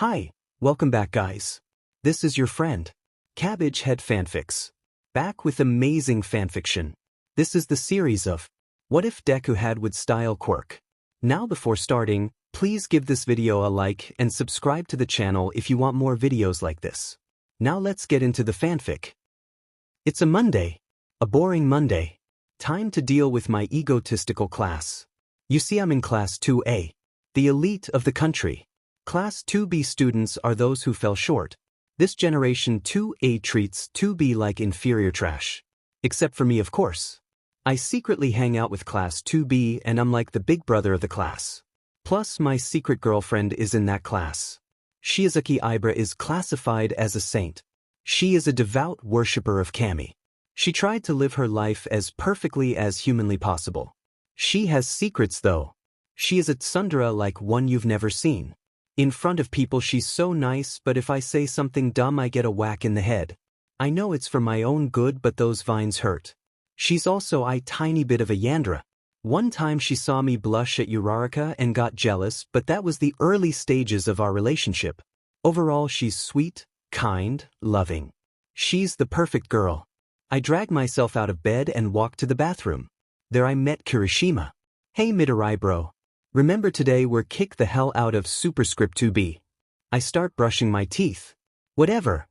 Hi, welcome back guys. This is your friend, Cabbage Head Fanfics. Back with amazing fanfiction. This is the series of What If Deku Had Would Style Quirk. Now before starting, please give this video a like and subscribe to the channel if you want more videos like this. Now let's get into the fanfic. It's a Monday. A boring Monday. Time to deal with my egotistical class. You see I'm in Class 2A. The elite of the country. Class 2B students are those who fell short. This generation 2A treats 2B like inferior trash. Except for me, of course. I secretly hang out with Class 2B and I'm like the big brother of the class. Plus my secret girlfriend is in that class. Shiozaki Ibara is classified as a saint. She is a devout worshipper of Kami. She tried to live her life as perfectly as humanly possible. She has secrets though. She is a tsundere like one you've never seen. In front of people she's so nice, but if I say something dumb I get a whack in the head. I know it's for my own good, but those vines hurt. She's also a tiny bit of a Yandere. One time she saw me blush at Uraraka and got jealous, but that was the early stages of our relationship. Overall she's sweet, kind, loving. She's the perfect girl. I dragged myself out of bed and walked to the bathroom. There I met Kirishima. Hey Midori bro. Remember today we're kick the hell out of superscript 2B. I start brushing my teeth. Whatever.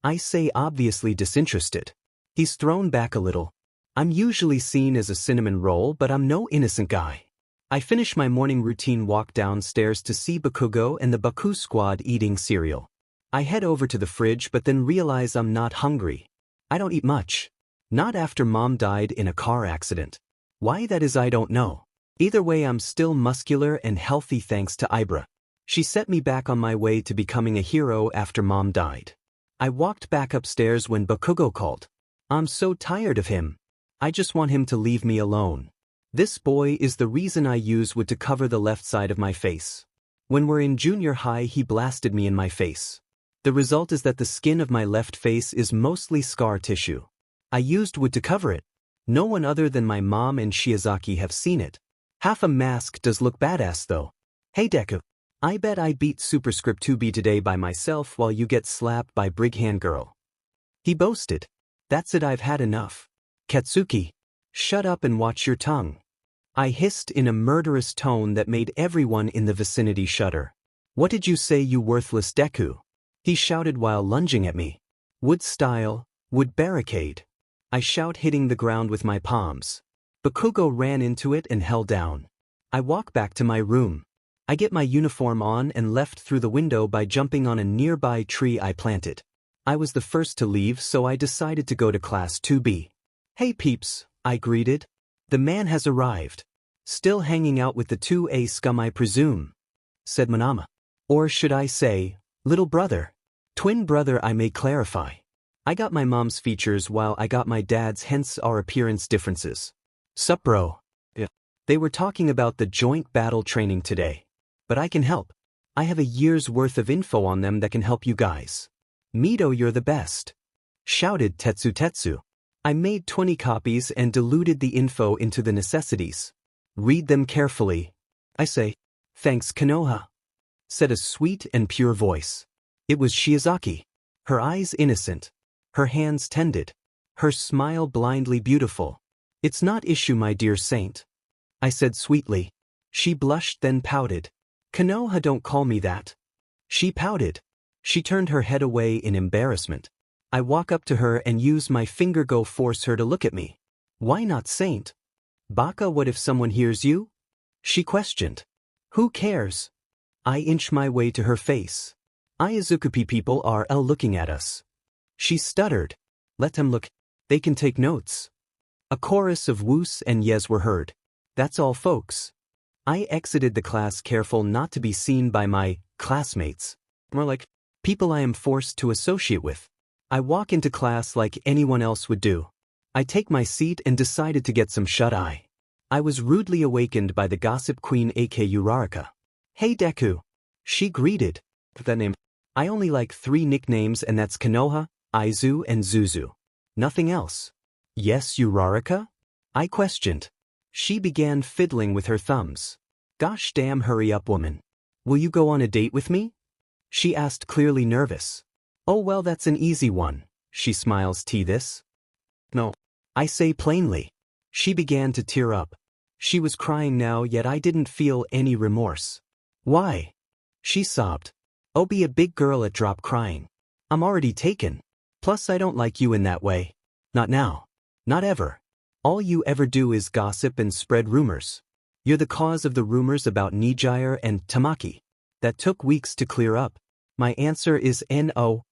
I say, obviously disinterested. He's thrown back a little. I'm usually seen as a cinnamon roll, but I'm no innocent guy. I finish my morning routine walk downstairs to see Bakugo and the Baku squad eating cereal. I head over to the fridge but then realize I'm not hungry. I don't eat much. Not after mom died in a car accident. Why that is I don't know. Either way I'm still muscular and healthy thanks to Ibara. She set me back on my way to becoming a hero after mom died. I walked back upstairs when Bakugo called. I'm so tired of him. I just want him to leave me alone. This boy is the reason I use wood to cover the left side of my face. When we're in junior high he blasted me in my face. The result is that the skin of my left face is mostly scar tissue. I used wood to cover it. No one other than my mom and Shiozaki have seen it. Half a mask does look badass though. Hey Deku. I bet I beat superscript 2B today by myself while you get slapped by Brighand girl. He boasted. That's it, I've had enough. Katsuki. Shut up and watch your tongue. I hissed in a murderous tone that made everyone in the vicinity shudder. What did you say, you worthless Deku? He shouted while lunging at me. Wood style, wood barricade. I shout, hitting the ground with my palms. Bakugo ran into it and held down. I walk back to my room. I get my uniform on and left through the window by jumping on a nearby tree I planted. I was the first to leave, so I decided to go to Class 2B. Hey peeps, I greeted. The man has arrived. Still hanging out with the 2A scum I presume, said Manama. Or should I say, little brother. Twin brother I may clarify. I got my mom's features while I got my dad's, hence our appearance differences. Sup bro? Yeah. They were talking about the joint battle training today. But I can help. I have a year's worth of info on them that can help you guys. Mito, you're the best. Shouted Tetsu. I made 20 copies and diluted the info into the necessities. Read them carefully. I say. Thanks Konoha. Said a sweet and pure voice. It was Shiozaki. Her eyes innocent. Her hands tended. Her smile blindly beautiful. It's not issue, my dear saint. I said sweetly. She blushed then pouted. Konoha, don't call me that. She pouted. She turned her head away in embarrassment. I walk up to her and use my finger go force her to look at me. Why not saint? Baka, what if someone hears you? She questioned. Who cares? I inch my way to her face. Iazukupi people are looking at us. She stuttered. Let them look. They can take notes. A chorus of woos and yes were heard. That's all folks. I exited the class, careful not to be seen by my classmates. More like people I am forced to associate with. I walk into class like anyone else would do. I take my seat and decided to get some shut-eye. I was rudely awakened by the gossip queen aka Uraraka. Hey Deku. She greeted. That name. I only like 3 nicknames and that's Konoha, Aizu and Zuzu. Nothing else. Yes, Uraraka? I questioned. She began fiddling with her thumbs. Gosh damn, hurry up woman. Will you go on a date with me? She asked, clearly nervous. Oh well, that's an easy one, she smiles. This? No. I say plainly. She began to tear up. She was crying now, yet I didn't feel any remorse. Why? She sobbed. Oh, be a big girl at drop crying. I'm already taken. Plus I don't like you in that way. Not now. Not ever. All you ever do is gossip and spread rumors. You're the cause of the rumors about Nijire and Tamaki. That took weeks to clear up. My answer is no.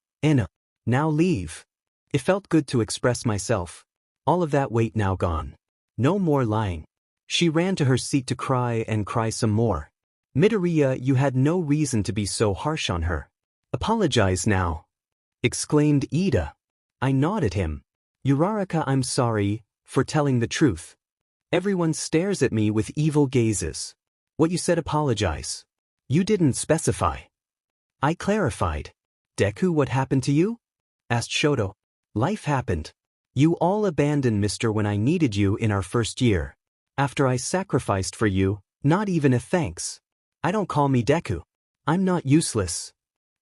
Now leave. It felt good to express myself. All of that weight now gone. No more lying. She ran to her seat to cry and cry some more. Midoriya, you had no reason to be so harsh on her. Apologize now, exclaimed Ida. I nodded at him. Uraraka, I'm sorry for telling the truth. Everyone stares at me with evil gazes. What you said, apologize. You didn't specify. I clarified. Deku, what happened to you? Asked Shoto. Life happened. You all abandoned Mister when I needed you in our first year. After I sacrificed for you, not even a thanks. I don't call me Deku. I'm not useless.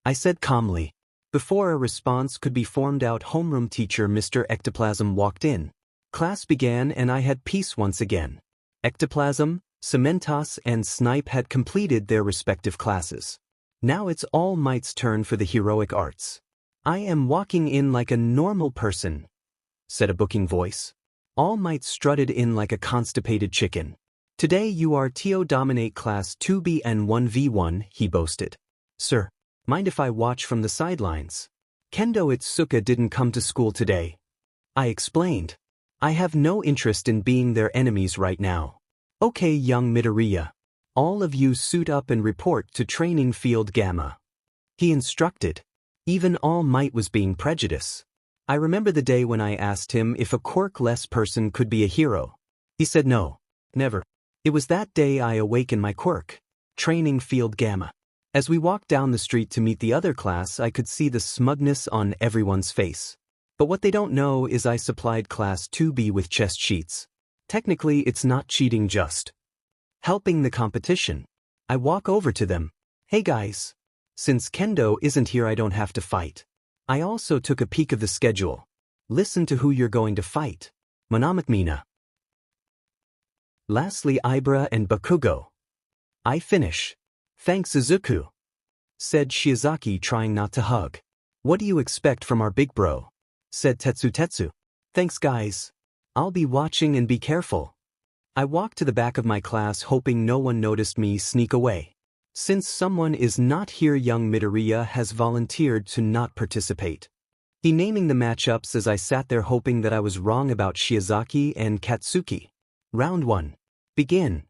I said calmly. Before a response could be formed out, homeroom teacher Mr. Ectoplasm walked in. Class began and I had peace once again. Ectoplasm, Cementos and Snipe had completed their respective classes. Now it's All Might's turn for the heroic arts. I am walking in like a normal person, said a booking voice. All Might strutted in like a constipated chicken. Today you are to dominate class 2B and 1v1, he boasted. Sir, mind if I watch from the sidelines? Kendo Itsuka didn't come to school today. I explained. I have no interest in being their enemies right now. Okay, young Midoriya. All of you suit up and report to training field Gamma. He instructed. Even All Might was being prejudiced. I remember the day when I asked him if a quirk-less person could be a hero. He said no, never. It was that day I awakened my quirk. Training field Gamma. As we walked down the street to meet the other class, I could see the smugness on everyone's face. But what they don't know is I supplied class 2B with chest sheets. Technically, it's not cheating, just helping the competition. I walk over to them. Hey guys. Since Kendo isn't here, I don't have to fight. I also took a peek of the schedule. Listen to who you're going to fight. Monomikmina. Lastly, Ibara and Bakugo. I finish. Thanks, Izuku, said Shiozaki, trying not to hug. What do you expect from our big bro? Said Tetsu. Thanks guys. I'll be watching and be careful. I walked to the back of my class hoping no one noticed me sneak away. Since someone is not here, young Midoriya has volunteered to not participate. He naming the matchups as I sat there hoping that I was wrong about Shiozaki and Katsuki. Round 1. Begin.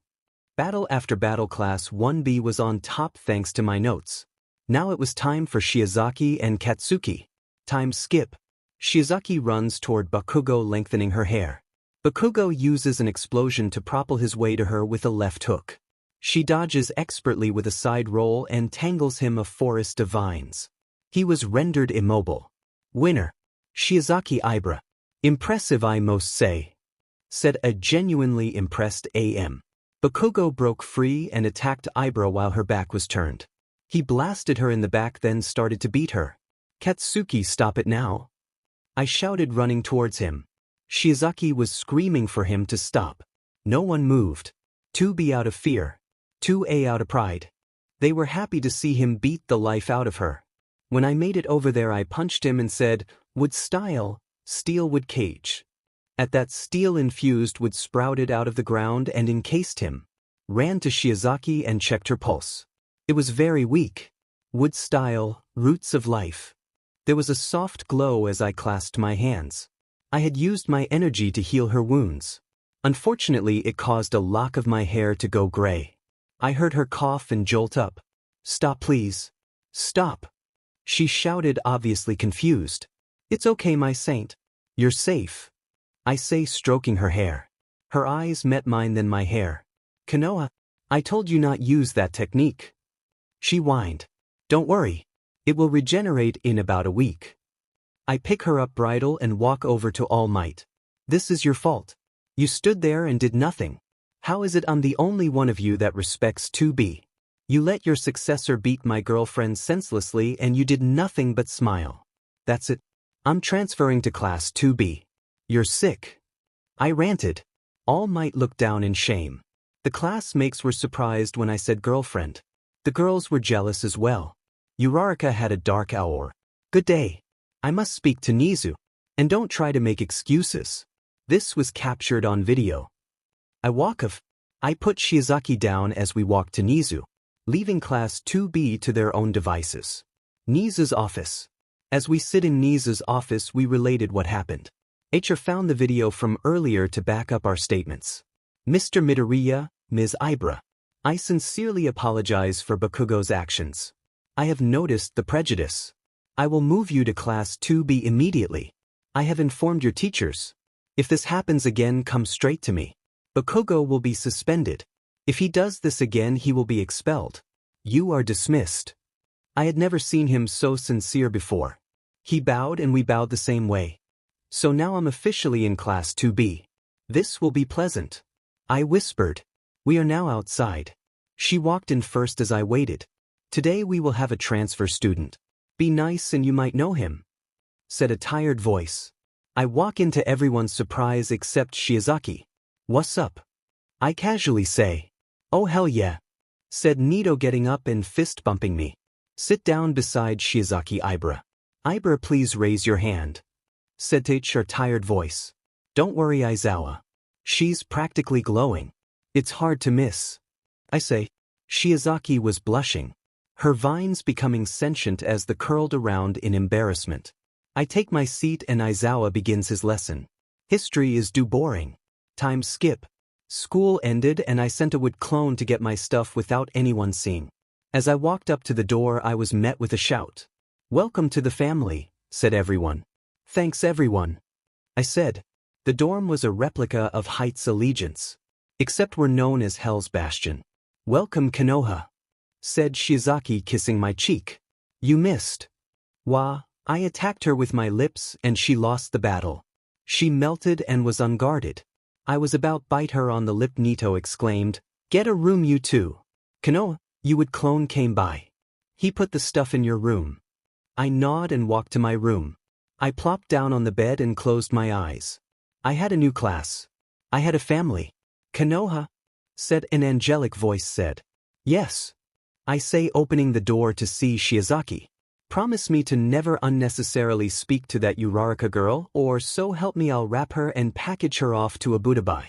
Battle after battle, class 1B was on top thanks to my notes. Now it was time for Shiozaki and Katsuki. Time skip. Shiozaki runs toward Bakugo, lengthening her hair. Bakugo uses an explosion to propel his way to her with a left hook. She dodges expertly with a side roll and tangles him a forest of vines. He was rendered immobile. Winner. Shiozaki Ibara. Impressive, I most say, said a genuinely impressed AM. Bakugo broke free and attacked Ibara while her back was turned. He blasted her in the back, then started to beat her. Katsuki, stop it now. I shouted, running towards him. Shiozaki was screaming for him to stop. No one moved. 2B out of fear. 2A out of pride. They were happy to see him beat the life out of her. When I made it over there, I punched him and said, wood style, steel wood cage. At that, steel-infused wood sprouted out of the ground and encased him. Ran to Shiozaki and checked her pulse. It was very weak. Wood style, roots of life. There was a soft glow as I clasped my hands. I had used my energy to heal her wounds. Unfortunately, it caused a lock of my hair to go gray. I heard her cough and jolt up. Stop, please. Stop. She shouted, obviously confused. It's okay, my saint. You're safe. I say, stroking her hair. Her eyes met mine, then my hair. Konoha, I told you not use that technique. She whined. Don't worry. It will regenerate in about a week. I pick her up, bridle, and walk over to All Might. This is your fault. You stood there and did nothing. How is it I'm the only one of you that respects 2B? You let your successor beat my girlfriend senselessly and you did nothing but smile. That's it. I'm transferring to Class 2B. You're sick. I ranted. All Might looked down in shame. The classmates were surprised when I said girlfriend. The girls were jealous as well. Uraraka had a dark hour. Good day. I must speak to Nezu. And don't try to make excuses. This was captured on video. I put Shiozaki down as we walked to Nezu, leaving Class 2B to their own devices. Nezu's office. As we sit in Nezu's office, we related what happened. HR found the video from earlier to back up our statements. Mr. Midoriya, Ms. Ibara. I sincerely apologize for Bakugo's actions. I have noticed the prejudice. I will move you to Class 2B immediately. I have informed your teachers. If this happens again, come straight to me. Bakugo will be suspended. If he does this again, he will be expelled. You are dismissed. I had never seen him so sincere before. He bowed and we bowed the same way. So now I'm officially in Class 2B. This will be pleasant. I whispered. We are now outside. She walked in first as I waited. Today we will have a transfer student. Be nice and you might know him, said a tired voice. I walk into everyone's surprise except Shiozaki. What's up? I casually say. Oh hell yeah, said Nito getting up and fist bumping me. Sit down beside Shiozaki Ibara. Ibara, please raise your hand, said her tired voice. Don't worry, Aizawa. She's practically glowing. It's hard to miss. I say. Shiozaki was blushing, her vines becoming sentient as they curled around in embarrassment. I take my seat and Aizawa begins his lesson. History is too boring. Time skip. School ended and I sent a wood clone to get my stuff without anyone seeing. As I walked up to the door, I was met with a shout. Welcome to the family, said everyone. Thanks everyone, I said. The dorm was a replica of Heights Allegiance, except we're known as Hell's Bastion. Welcome Konoha, said Shiozaki, kissing my cheek. You missed. Wah, I attacked her with my lips and she lost the battle. She melted and was unguarded. I was about bite her on the lip. Nito exclaimed, get a room you two. Konoha, you would clone came by. He put the stuff in your room. I nod and walked to my room. I plopped down on the bed and closed my eyes. I had a new class. I had a family. Konoha, said an angelic voice said. Yes. I say, opening the door to see Shiozaki. Promise me to never unnecessarily speak to that Uraraka girl, or so help me I'll wrap her and package her off to a Budabai.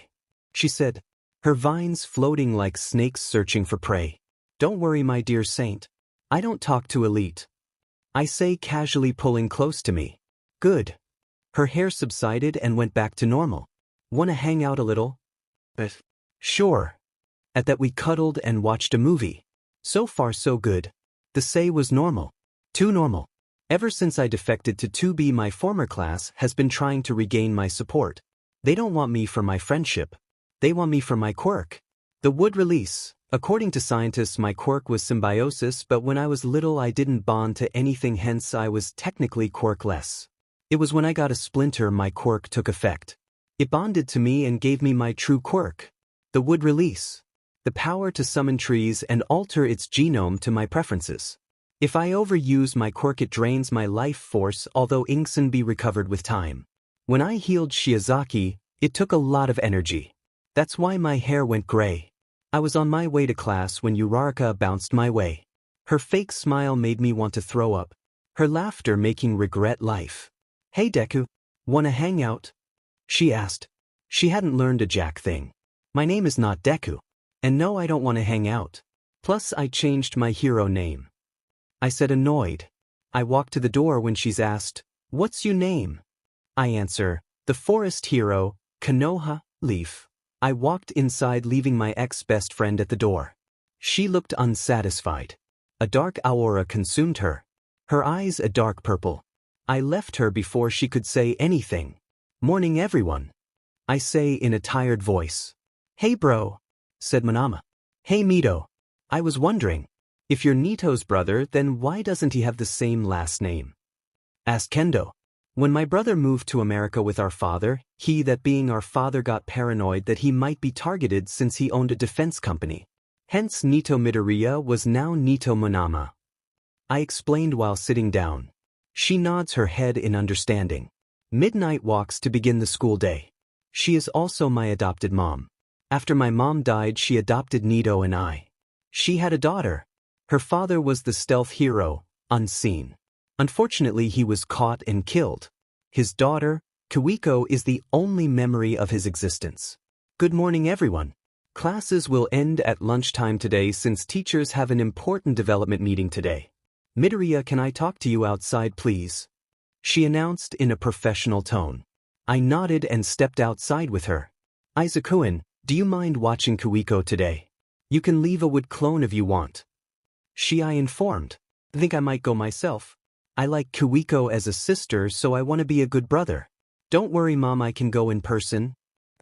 She said, her vines floating like snakes searching for prey. Don't worry, my dear saint. I don't talk to elite. I say, casually pulling close to me. Good. Her hair subsided and went back to normal. Wanna hang out a little? Sure. At that we cuddled and watched a movie. So far so good. The say was normal. Too normal. Ever since I defected to 2B, my former class has been trying to regain my support. They don't want me for my friendship. They want me for my quirk. The wood release. According to scientists, my quirk was symbiosis, but when I was little I didn't bond to anything, hence I was technically quirkless. It was when I got a splinter my quirk took effect. It bonded to me and gave me my true quirk. The wood release. The power to summon trees and alter its genome to my preferences. If I overuse my quirk it drains my life force, although inks can be recovered with time. When I healed Shiozaki, it took a lot of energy. That's why my hair went gray. I was on my way to class when Uraraka bounced my way. Her fake smile made me want to throw up. Her laughter making regret life. Hey Deku, wanna hang out? She asked. She hadn't learned a jack thing. My name is not Deku. And no, I don't want to hang out. Plus I changed my hero name. I said, annoyed. I walked to the door when she's asked, what's your name? I answer, the forest hero, Konoha, Leaf. I walked inside, leaving my ex-best friend at the door. She looked unsatisfied. A dark aura consumed her. Her eyes a dark purple. I left her before she could say anything. Morning everyone. I say in a tired voice. Hey bro, said Manama. Hey Mito. I was wondering, if you're Nito's brother, then why doesn't he have the same last name? Asked Kendo. When my brother moved to America with our father, he, that being our father, got paranoid that he might be targeted since he owned a defense company. Hence Nito Midoriya was now Nito Monama. I explained while sitting down. She nods her head in understanding. Midnight walks to begin the school day. She is also my adopted mom. After my mom died, she adopted Nito and I. She had a daughter. Her father was the stealth hero, unseen. Unfortunately, he was caught and killed. His daughter, Kiwiko, is the only memory of his existence. Good morning, everyone. Classes will end at lunchtime today since teachers have an important development meeting today. Midoriya, can I talk to you outside, please? She announced in a professional tone. I nodded and stepped outside with her. Izuku-in, do you mind watching Kiwiko today? You can leave a wood clone if you want. I informed. Think I might go myself. I like Kiwiko as a sister, so I want to be a good brother. Don't worry, Mom, I can go in person.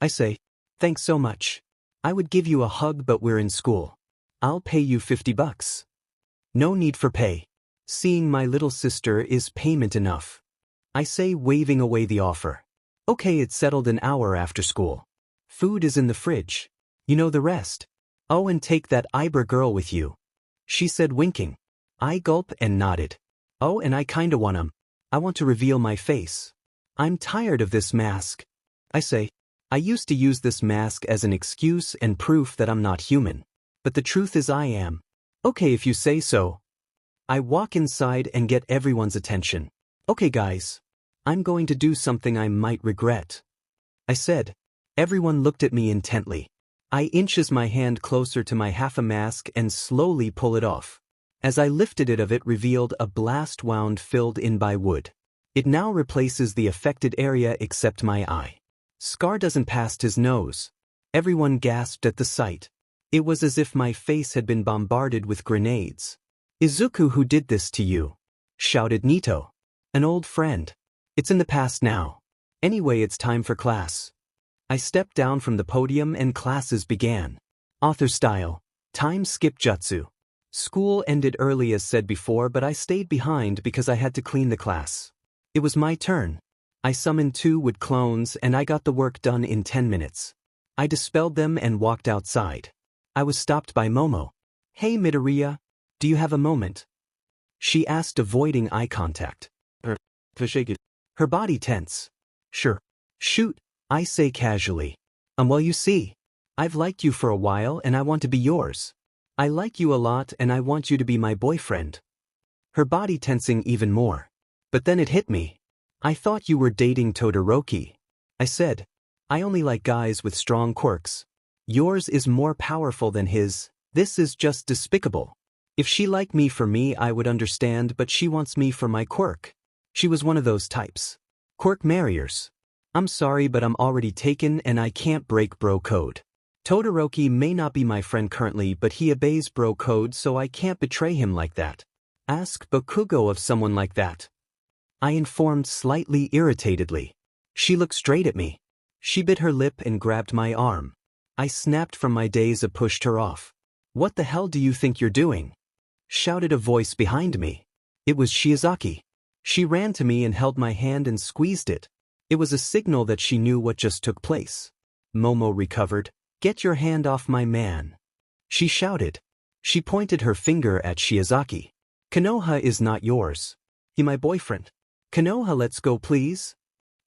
I say, thanks so much. I would give you a hug, but we're in school. I'll pay you $50. No need for pay. Seeing my little sister is payment enough. I say, waving away the offer. Okay, it's settled. An hour after school. Food is in the fridge. You know the rest. Oh, and take that Ibara girl with you. She said, winking. I gulped and nodded. Oh, and I kinda I want to reveal my face. I'm tired of this mask. I say, I used to use this mask as an excuse and proof that I'm not human. But the truth is I am. Okay, if you say so. I walk inside and get everyone's attention. Okay, guys. I'm going to do something I might regret. I said. Everyone looked at me intently. I inches my hand closer to my half a mask and slowly pull it off. As I lifted it revealed a blast wound filled in by wood. It now replaces the affected area except my eye. Scar doesn't past his nose. Everyone gasped at the sight. It was as if my face had been bombarded with grenades. Izuku, who did this to you? Shouted Nito. An old friend. It's in the past now. Anyway, it's time for class. I stepped down from the podium and classes began. Author style. Time skip jutsu. School ended early as said before, but I stayed behind because I had to clean the class. It was my turn. I summoned 2 wood clones and I got the work done in 10 minutes. I dispelled them and walked outside. I was stopped by Momo. Hey Midoriya, do you have a moment? She asked, avoiding eye contact. Her body tense. Sure. Shoot, I say casually. Well, you see, I've liked you for a while and I want to be yours. I like you a lot and I want you to be my boyfriend. Her body tensing even more. But then it hit me. I thought you were dating Todoroki. I said, I only like guys with strong quirks. Yours is more powerful than his. This is just despicable. If she liked me for me, I would understand, but she wants me for my quirk. She was one of those types. Quirk marriers. I'm sorry, but I'm already taken and I can't break bro code. Todoroki may not be my friend currently, but he obeys bro code, so I can't betray him like that. Ask Bakugo of someone like that. I informed slightly irritatedly. She looked straight at me. She bit her lip and grabbed my arm. I snapped from my daze and pushed her off. What the hell do you think you're doing? Shouted a voice behind me. It was Shiozaki. She ran to me and held my hand and squeezed it. It was a signal that she knew what just took place. Momo recovered. Get your hand off my man. She shouted. She pointed her finger at Shiozaki. Konoha is not yours. He my boyfriend. Konoha, let's go please.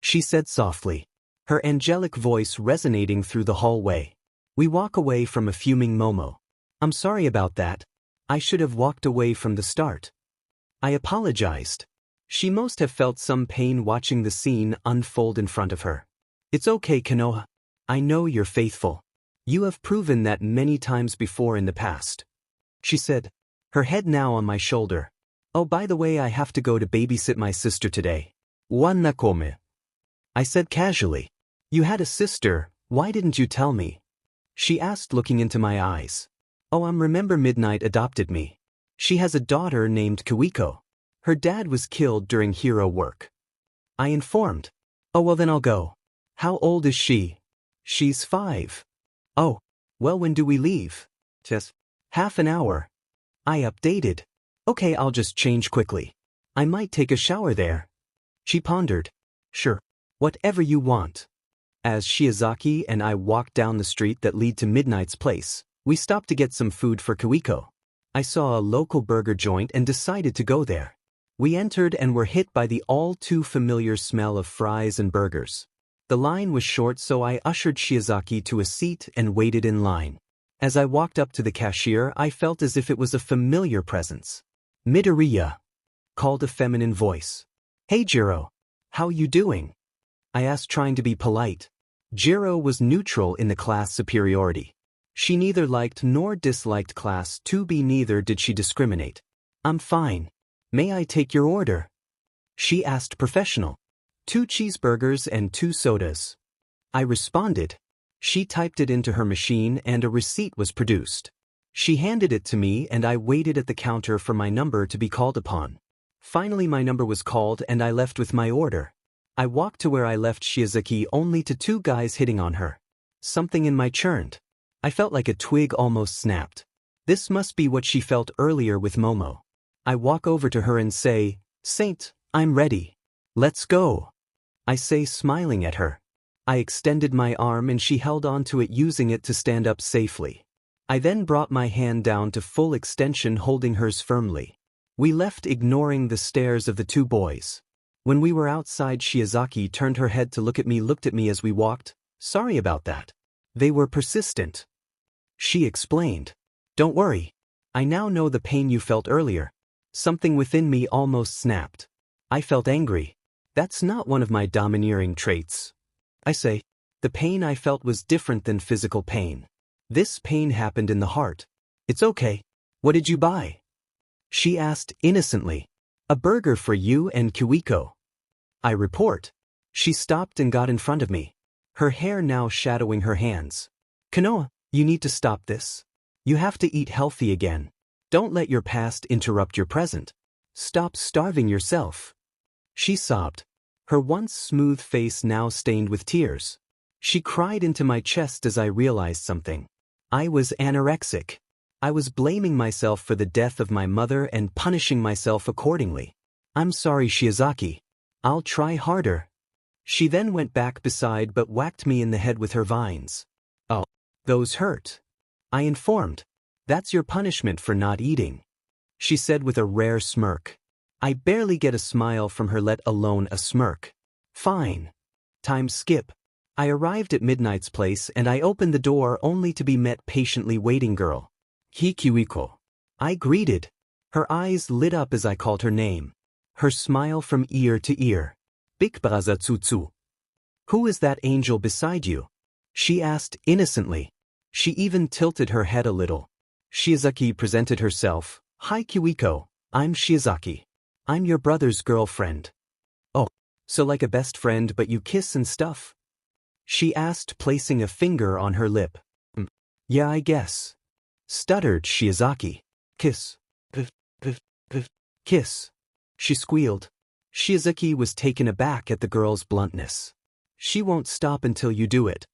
She said softly. Her angelic voice resonating through the hallway. We walk away from a fuming Momo. I'm sorry about that. I should have walked away from the start. I apologized. She must have felt some pain watching the scene unfold in front of her. It's okay, Konoha. I know you're faithful. You have proven that many times before in the past. She said, her head now on my shoulder. Oh, by the way, I have to go to babysit my sister today. Wanakome. I said casually. You had a sister, why didn't you tell me? She asked, looking into my eyes. Oh, remember Midnight adopted me. She has a daughter named Kiwiko. Her dad was killed during hero work. I informed. Oh, well then I'll go. How old is she? She's 5. Oh, well, when do we leave? Just half an hour. I updated. Okay, I'll just change quickly. I might take a shower there. She pondered. Sure, whatever you want. As Shiozaki and I walked down the street that lead to Midnight's place, We stopped to get some food for Kiwiko. I saw a local burger joint and decided to go there. We entered and were hit by the all-too-familiar smell of fries and burgers. The line was short, so I ushered Shiozaki to a seat and waited in line. As I walked up to the cashier, I felt as if it was a familiar presence. "Midoriya," called a feminine voice. "Hey Jiro, how you doing?" I asked, trying to be polite. Jiro was neutral in the class superiority. She neither liked nor disliked class 2B, neither did she discriminate. "I'm fine. May I take your order?" she asked, professional. 2 cheeseburgers and 2 sodas. I responded. She typed it into her machine and a receipt was produced. She handed it to me and I waited at the counter for my number to be called upon. Finally my number was called and I left with my order. I walked to where I left Shiozaki, only to 2 guys hitting on her. Something in my churned. I felt like a twig almost snapped. This must be what she felt earlier with Momo. I walk over to her and say, "Saint, I'm ready. Let's go." I say, smiling at her. I extended my arm and she held on to it, using it to stand up safely. I then brought my hand down to full extension, holding hers firmly. We left, ignoring the stares of the 2 boys. When we were outside, Shiozaki turned her head to look at me as we walked. "Sorry about that. They were persistent," she explained. "Don't worry. I now know the pain you felt earlier." Something within me almost snapped. I felt angry. That's not one of my domineering traits. I say, the pain I felt was different than physical pain. This pain happened in the heart. "It's okay. What did you buy?" she asked innocently. "A burger for you and Kiwiko." I report. She stopped and got in front of me, her hair now shadowing her hands. "Kanoa, you need to stop this. You have to eat healthy again. Don't let your past interrupt your present. Stop starving yourself." She sobbed, her once smooth face now stained with tears. She cried into my chest as I realized something. I was anorexic. I was blaming myself for the death of my mother and punishing myself accordingly. "I'm sorry, Shiozaki. I'll try harder." She then went back beside but whacked me in the head with her vines. "Oh, those hurt," I informed. "That's your punishment for not eating," she said with a rare smirk. I barely get a smile from her, let alone a smirk. Fine. Time skip. I arrived at Midnight's place and I opened the door only to be met patiently waiting girl. "Kiwiko," I greeted. Her eyes lit up as I called her name. Her smile from ear to ear. "Big Braza Tsutsu." "Who is that angel beside you?" she asked innocently. She even tilted her head a little. Shiozaki presented herself. "Hi Kiwiko, I'm Shiozaki. I'm your brother's girlfriend." "Oh, so like a best friend but you kiss and stuff?" she asked, placing a finger on her lip. "Yeah, I guess," stuttered Shiozaki. "Kiss. Kiss," she squealed. Shiozaki was taken aback at the girl's bluntness. "She won't stop until you do it."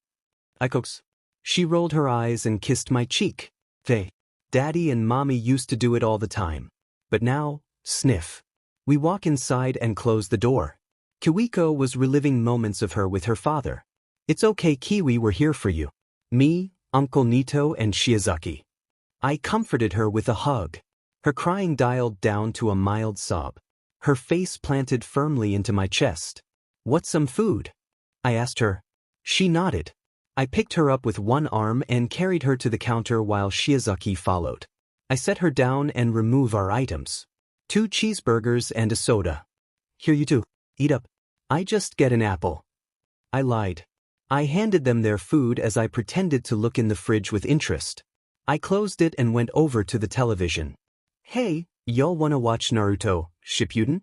I coaxed. She rolled her eyes and kissed my cheek. Daddy and Mommy used to do it all the time. But now, sniff. We walk inside and close the door. Kiwiko was reliving moments of her with her father. "It's okay, Kiwi, we're here for you." Me, Uncle Nito and Shiozaki. I comforted her with a hug. Her crying dialed down to a mild sob. Her face planted firmly into my chest. "Want some food?" I asked her. She nodded. I picked her up with one arm and carried her to the counter while Shiozaki followed. I set her down and removed our items. 2 cheeseburgers and a soda. "Here, you two. Eat up." "I just get an apple." I lied. I handed them their food as I pretended to look in the fridge with interest. I closed it and went over to the television. "Hey, y'all wanna watch Naruto Shippuden?"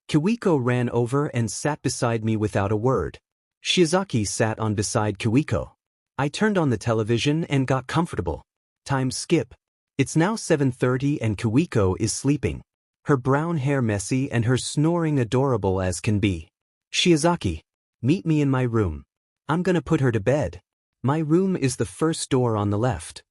Kiwiko ran over and sat beside me without a word. Shiozaki sat on beside Kiwiko. I turned on the television and got comfortable. Time skip. It's now 7:30 and Kiwiko is sleeping. Her brown hair messy and her snoring adorable as can be. "Shiozaki, meet me in my room. I'm gonna put her to bed. My room is the first door on the left,"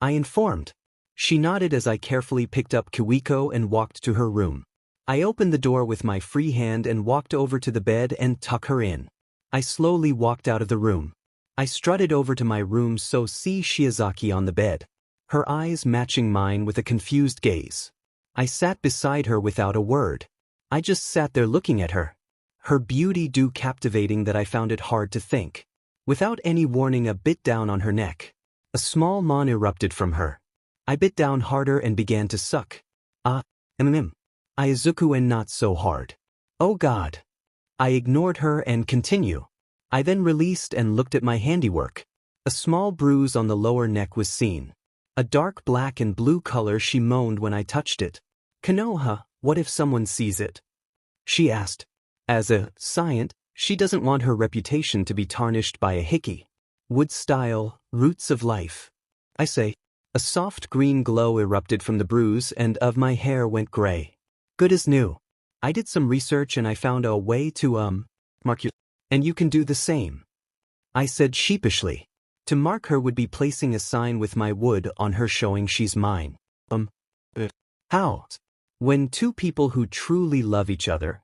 I informed. She nodded as I carefully picked up Kiwiko and walked to her room. I opened the door with my free hand and walked over to the bed and tucked her in. I slowly walked out of the room. I strutted over to my room so see Shiozaki on the bed. her eyes matching mine with a confused gaze. I sat beside her without a word. I just sat there looking at her. Her beauty so captivating that I found it hard to think. Without any warning, a bit down on her neck. A small moan erupted from her. I bit down harder and began to suck. Izuku, and not so hard. Oh God. I ignored her and continue. I then released and looked at my handiwork. A small bruise on the lower neck was seen. A dark black and blue color, she moaned when I touched it. Konoha, what if someone sees it? She asked. As a scientist, she doesn't want her reputation to be tarnished by a hickey. Wood style, roots of life. I say. A soft green glow erupted from the bruise and of my hair went gray. Good as new. I did some research and I found a way to, mark you. And you can do the same. I said sheepishly. To mark her would be placing a sign with my wood on her showing she's mine. How? When two people who truly love each other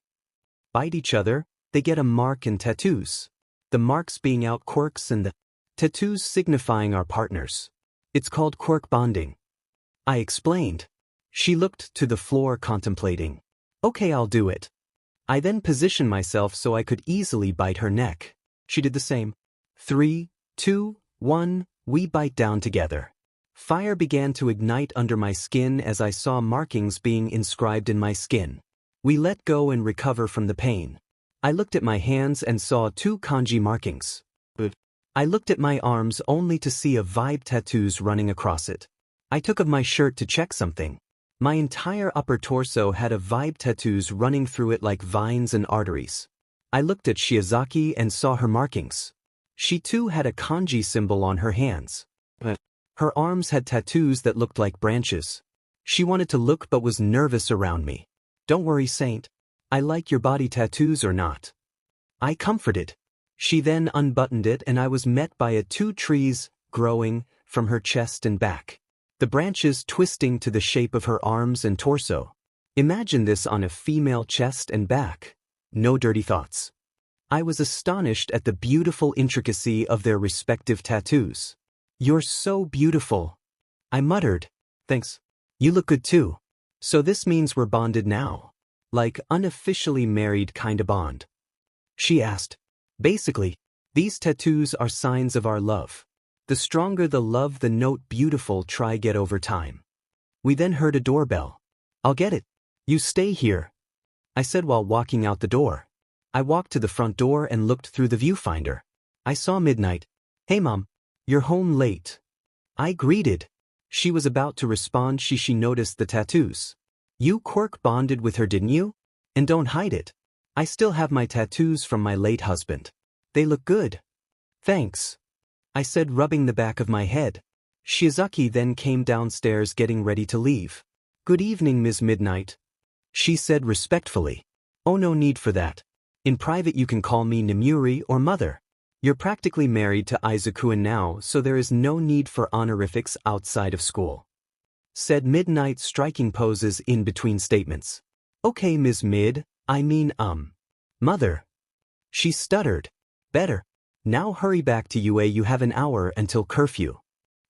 bite each other, they get a mark and tattoos. The marks being out quirks and the tattoos signifying our partners. It's called Quirk Bonding. I explained. She looked to the floor contemplating. Okay, I'll do it. I then positioned myself so I could easily bite her neck. She did the same. 3, 2, 1, we bite down together. Fire began to ignite under my skin as I saw markings being inscribed in my skin. We let go and recover from the pain. I looked at my hands and saw 2 kanji markings. I looked at my arms only to see a vibe tattoos running across it. I took off my shirt to check something. My entire upper torso had a vibe tattoos running through it like vines and arteries. I looked at Shiozaki and saw her markings. She too had a kanji symbol on her hands. Her arms had tattoos that looked like branches. She wanted to look but was nervous around me. Don't worry, Saint. I like your body tattoos or not. I comforted. She then unbuttoned it and I was met by 2 trees growing from her chest and back. The branches twisting to the shape of her arms and torso. Imagine this on a female chest and back. No dirty thoughts. I was astonished at the beautiful intricacy of their respective tattoos. You're so beautiful. I muttered. Thanks. You look good too. So this means we're bonded now. Like unofficially married kinda bond. She asked. Basically, these tattoos are signs of our love. The stronger the love, the note beautiful try get over time. We then heard a doorbell. I'll get it. You stay here, I said while walking out the door. I walked to the front door and looked through the viewfinder. I saw Midnight. Hey Mom, you're home late. I greeted. She was about to respond. She noticed the tattoos. You Quirk bonded with her, didn't you? And don't hide it. I still have my tattoos from my late husband. They look good. Thanks, I said, rubbing the back of my head. Shiozaki then came downstairs getting ready to leave. Good evening, Ms. Midnight, she said respectfully. Oh, no need for that. In private you can call me Nemuri or Mother. You're practically married to Izuku now, so there is no need for honorifics outside of school, said Midnight, striking poses in between statements. Okay, Ms. Mid, Mother. She stuttered. Better. Now hurry back to UA, you have an hour until curfew.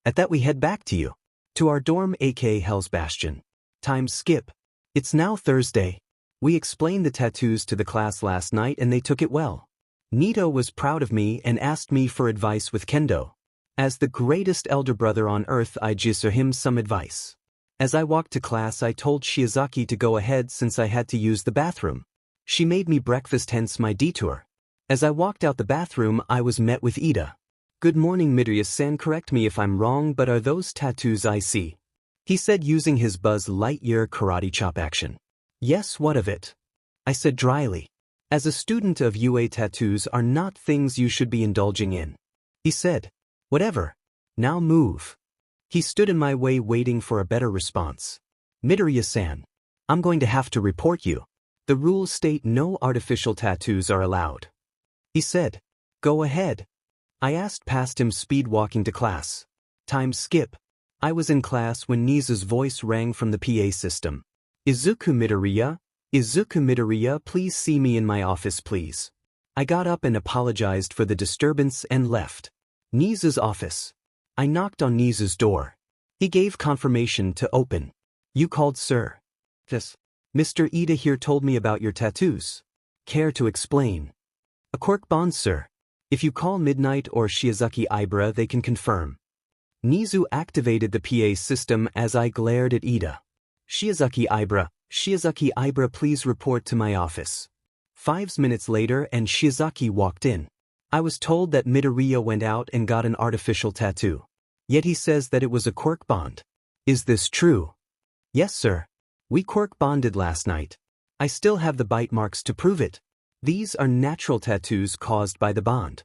At that we head back to you. To our dorm, aka Hell's Bastion. Time skip. It's now Thursday. We explained the tattoos to the class last night and they took it well. Nito was proud of me and asked me for advice with Kendo. As the greatest elder brother on earth, I just gave him some advice. As I walked to class, I told Shiozaki to go ahead since I had to use the bathroom. She made me breakfast, hence my detour. As I walked out the bathroom, I was met with Ida. Good morning, Midoriya-san, correct me if I'm wrong, but are those tattoos I see? He said using his Buzz Lightyear karate chop action. Yes, what of it? I said dryly. As a student of UA, tattoos are not things you should be indulging in. He said, whatever. Now move. He stood in my way waiting for a better response. Midoriya-san, I'm going to have to report you. The rules state no artificial tattoos are allowed. He said, go ahead. I asked past him, speed walking to class. Time skip. I was in class when Nezu's voice rang from the PA system. Izuku Midoriya, please see me in my office, please. I got up and apologized for the disturbance and left. Nezu's office. I knocked on Nezu's door. He gave confirmation to open. You called, sir? Yes. Mr. Ida here told me about your tattoos. Care to explain? A Quirk bond, sir. If you call Midnight or Shiozaki Ibara, they can confirm. Nezu activated the PA system as I glared at Ida. Shiozaki Ibara, please report to my office. 5 minutes later and Shiozaki walked in. I was told that Midoriya went out and got an artificial tattoo. Yet he says that it was a Quirk bond. Is this true? Yes, sir. We Quirk bonded last night. I still have the bite marks to prove it. These are natural tattoos caused by the bond.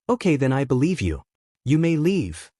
Okay, then I believe you. You may leave.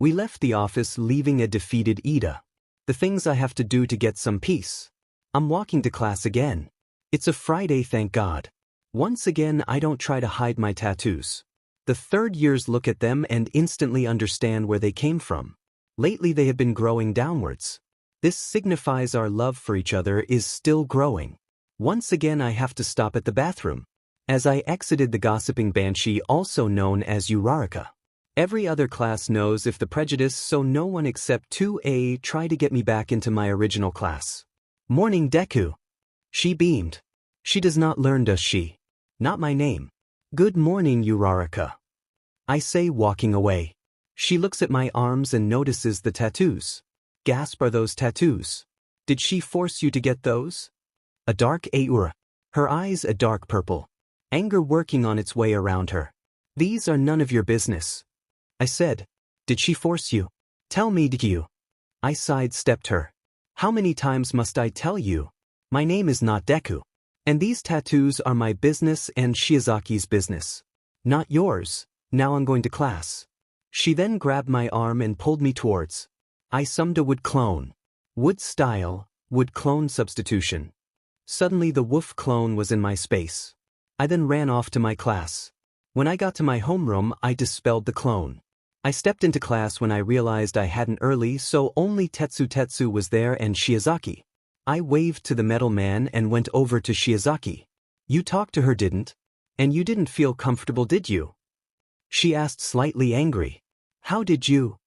We left the office, leaving a defeated Ida. The things I have to do to get some peace. I'm walking to class again. It's a Friday, thank God. Once again, I don't try to hide my tattoos. The third years look at them and instantly understand where they came from. Lately they have been growing downwards. This signifies our love for each other is still growing. Once again I have to stop at the bathroom. As I exited the gossiping banshee, also known as Uraraka. Every other class knows if the prejudice, so no one except 2A try to get me back into my original class. Morning, Deku. She beamed. She does not learn, does she? Not my name. Good morning, Uraraka. I say, walking away. She looks at my arms and notices the tattoos. Gasp, are those tattoos? Did she force you to get those? A dark aura. Her eyes a dark purple. Anger working on its way around her. These are none of your business. I said. Did she force you? Tell me, did you? I sidestepped her. How many times must I tell you? My name is not Deku. And these tattoos are my business and Shiozaki's business. Not yours. Now I'm going to class. She then grabbed my arm and pulled me towards. I summed a wood clone. Wood style, wood clone substitution. Suddenly the wolf clone was in my space. I then ran off to my class. When I got to my homeroom, I dispelled the clone. I stepped into class when I realized I hadn't early, so only Tetsu was there and Shiozaki. I waved to the metal man and went over to Shiozaki. You talked to her, didn't? And you didn't feel comfortable, did you? She asked, slightly angry. How did you?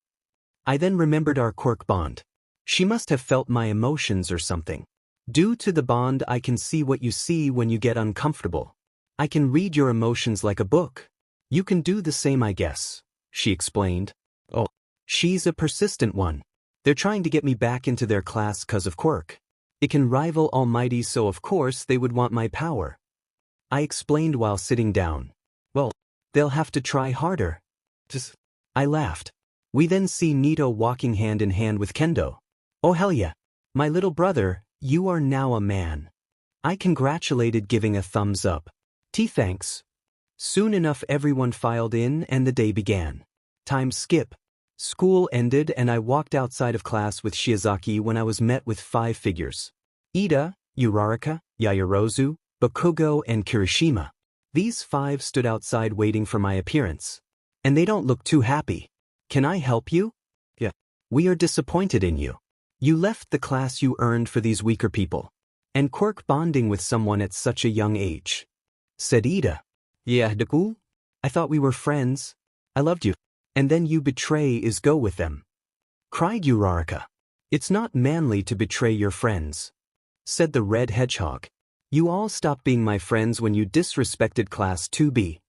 I then remembered our Quirk bond. She must have felt my emotions or something. Due to the bond, I can see what you see when you get uncomfortable. I can read your emotions like a book. You can do the same, I guess, she explained. Oh, she's a persistent one. They're trying to get me back into their class 'cause of Quirk. It can rival Almighty, so of course they would want my power. I explained while sitting down. Well, they'll have to try harder. I laughed. We then see Nito walking hand in hand with Kendo. Oh hell yeah. My little brother, you are now a man. I congratulated, giving a thumbs up. Thanks. Soon enough everyone filed in and the day began. Time skip. School ended and I walked outside of class with Shiozaki when I was met with 5 figures. Ida, Uraraka, Yaoyorozu, Bakugo and Kirishima. These 5 stood outside waiting for my appearance. And they don't look too happy. Can I help you? Yeah. We are disappointed in you. You left the class you earned for these weaker people. And Quirk bonding with someone at such a young age. Said Ida. Yeah, Deku? I thought we were friends. I loved you. And then you betray is go with them. Cried Uraraka. It's not manly to betray your friends. Said the red hedgehog. You all stopped being my friends when you disrespected class 2B.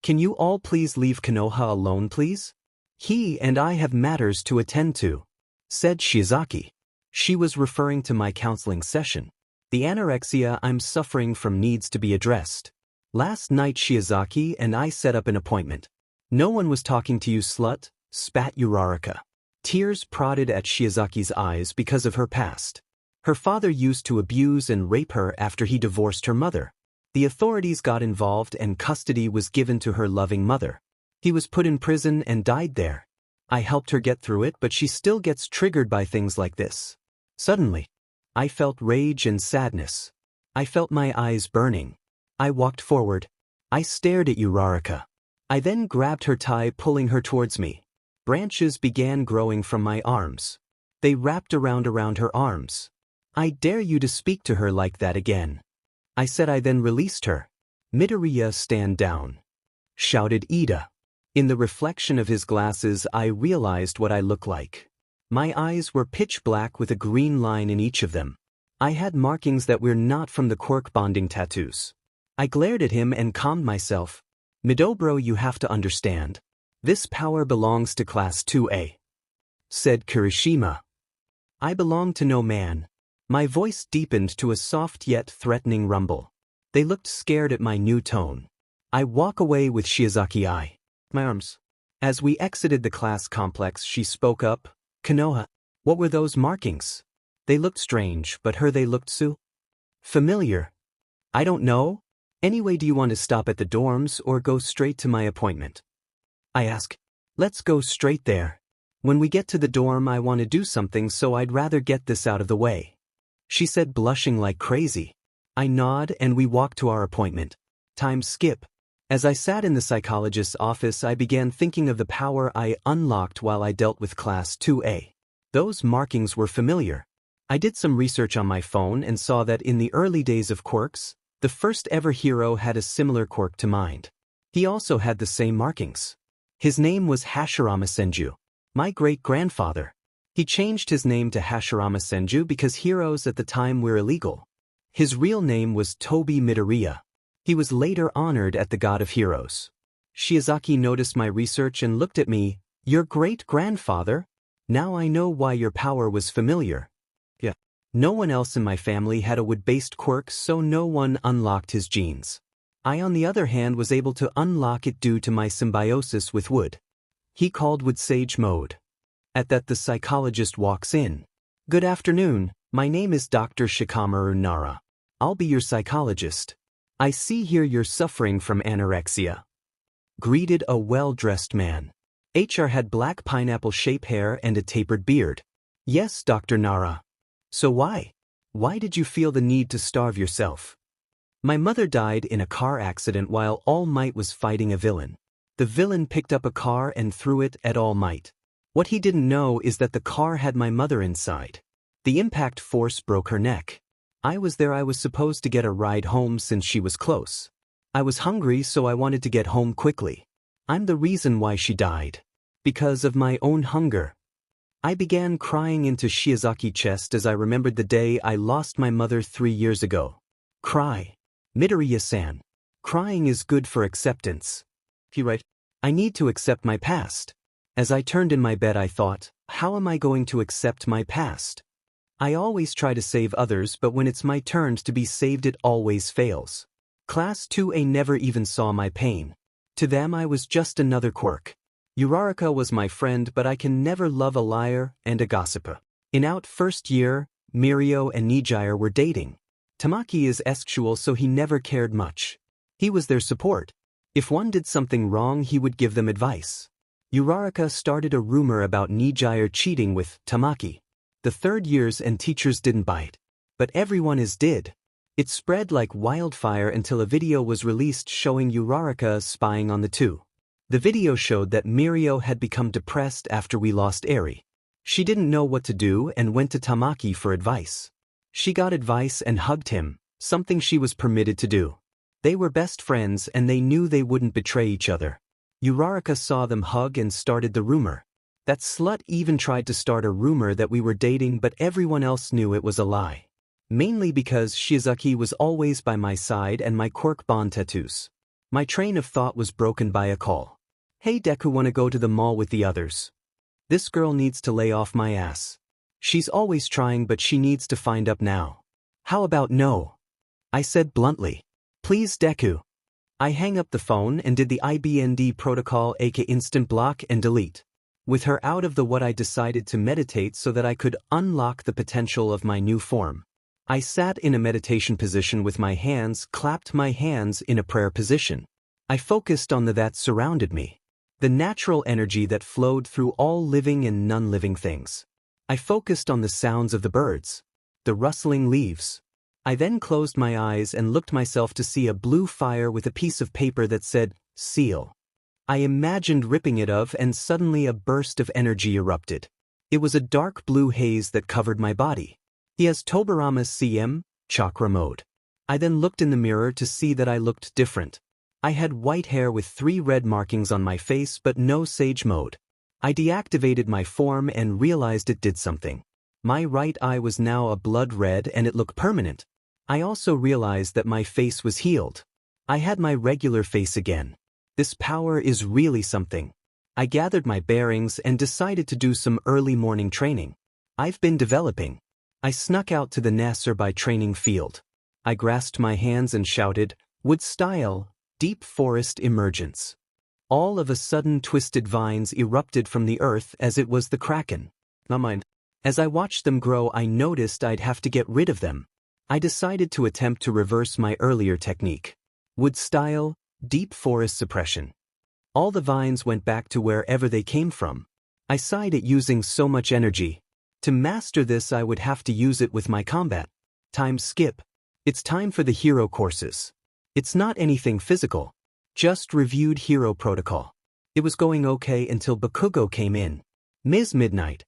Can you all please leave Konoha alone, please? He and I have matters to attend to. Said Shiozaki. She was referring to my counseling session. The anorexia I'm suffering from needs to be addressed. Last night Shiozaki and I set up an appointment. No one was talking to you, slut, spat Uraraka. Tears prodded at Shiozaki's eyes because of her past. Her father used to abuse and rape her after he divorced her mother. The authorities got involved and custody was given to her loving mother. He was put in prison and died there. I helped her get through it, but she still gets triggered by things like this. Suddenly, I felt rage and sadness. I felt my eyes burning. I walked forward. I stared at Uraraka. I then grabbed her tie, pulling her towards me. Branches began growing from my arms. They wrapped around her arms. I dare you to speak to her like that again. I said. I then released her. Midoriya, stand down. Shouted Ida. In the reflection of his glasses I realized what I look like. My eyes were pitch black with a green line in each of them. I had markings that were not from the Quirk Bonding tattoos. I glared at him and calmed myself. Midobro, you have to understand. This power belongs to Class 2A, said Kirishima. I belong to no man. My voice deepened to a soft yet threatening rumble. They looked scared at my new tone. I walk away with Shiozaki I. My arms. As we exited the class complex, she spoke up. Konoha, what were those markings? They looked strange, but they looked familiar. I don't know. Anyway, do you want to stop at the dorms or go straight to my appointment? I ask. Let's go straight there. When we get to the dorm, I want to do something, so I'd rather get this out of the way. She said, blushing like crazy. I nod and we walk to our appointment. Time skip. As I sat in the psychologist's office, I began thinking of the power I unlocked while I dealt with Class 2A. Those markings were familiar. I did some research on my phone and saw that in the early days of quirks, the first ever hero had a similar quirk to mine. He also had the same markings. His name was Hashirama Senju, my great-grandfather. He changed his name to Hashirama Senju because heroes at the time were illegal. His real name was Tobi Midoriya. He was later honored as the God of Heroes. Shiozaki noticed my research and looked at me. Your great-grandfather? Now I know why your power was familiar. Yeah. No one else in my family had a wood-based quirk, so no one unlocked his genes. I, on the other hand, was able to unlock it due to my symbiosis with wood. He called wood sage mode. At that, the psychologist walks in. Good afternoon, my name is Dr. Shikamaru Nara. I'll be your psychologist. I see here you're suffering from anorexia. Greeted a well-dressed man. HR had black pineapple-shaped hair and a tapered beard. Yes, Dr. Nara. So why? Why did you feel the need to starve yourself? My mother died in a car accident while All Might was fighting a villain. The villain picked up a car and threw it at All Might. What he didn't know is that the car had my mother inside. The impact force broke her neck. I was there. I was supposed to get a ride home since she was close. I was hungry, so I wanted to get home quickly. I'm the reason why she died. Because of my own hunger. I began crying into Shiozaki's chest as I remembered the day I lost my mother 3 years ago. Cry. Midoriya-san. Crying is good for acceptance. He right. I need to accept my past. As I turned in my bed, I thought, how am I going to accept my past? I always try to save others, but when it's my turn to be saved, it always fails. Class 2A never even saw my pain. To them, I was just another quirk. Uraraka was my friend, but I can never love a liar and a gossiper. In out first year, Mirio and Nijire were dating. Tamaki is sexual, so he never cared much. He was their support. If one did something wrong, he would give them advice. Uraraka started a rumor about Nijire cheating with Tamaki. The third years and teachers didn't bite. But everyone did. It spread like wildfire until a video was released showing Uraraka spying on the two. The video showed that Mirio had become depressed after we lost Eri. She didn't know what to do and went to Tamaki for advice. She got advice and hugged him, something she was permitted to do. They were best friends and they knew they wouldn't betray each other. Uraraka saw them hug and started the rumor. That slut even tried to start a rumor that we were dating, but everyone else knew it was a lie. Mainly because Shiozaki was always by my side and my Quirk Bond tattoos. My train of thought was broken by a call. Hey Deku, wanna go to the mall with the others? This girl needs to lay off my ass. She's always trying, but she needs to find up now. How about no? I said bluntly. Please Deku. I hang up the phone and did the IBND protocol, aka instant block and delete. With her out of the what, I decided to meditate so that I could unlock the potential of my new form. I sat in a meditation position with my hands, clapped my hands in a prayer position. I focused on the that surrounded me. The natural energy that flowed through all living and non-living things. I focused on the sounds of the birds, the rustling leaves. I then closed my eyes and looked myself to see a blue fire with a piece of paper that said, seal. I imagined ripping it off and suddenly a burst of energy erupted. It was a dark blue haze that covered my body. He has Tobirama's CM, chakra mode. I then looked in the mirror to see that I looked different. I had white hair with 3 red markings on my face but no sage mode. I deactivated my form and realized it did something. My right eye was now a blood red and it looked permanent. I also realized that my face was healed. I had my regular face again. This power is really something. I gathered my bearings and decided to do some early morning training. I've been developing. I snuck out to the nearby training field. I grasped my hands and shouted, "Wood style, deep forest emergence." All of a sudden twisted vines erupted from the earth as it was the kraken. Not mind. As I watched them grow, I noticed I'd have to get rid of them. I decided to attempt to reverse my earlier technique. Wood style, deep forest suppression. All the vines went back to wherever they came from. I sighed at using so much energy. To master this, I would have to use it with my combat. Time skip. It's time for the hero courses. It's not anything physical. Just reviewed hero protocol. It was going okay until Bakugo came in. Ms. Midnight.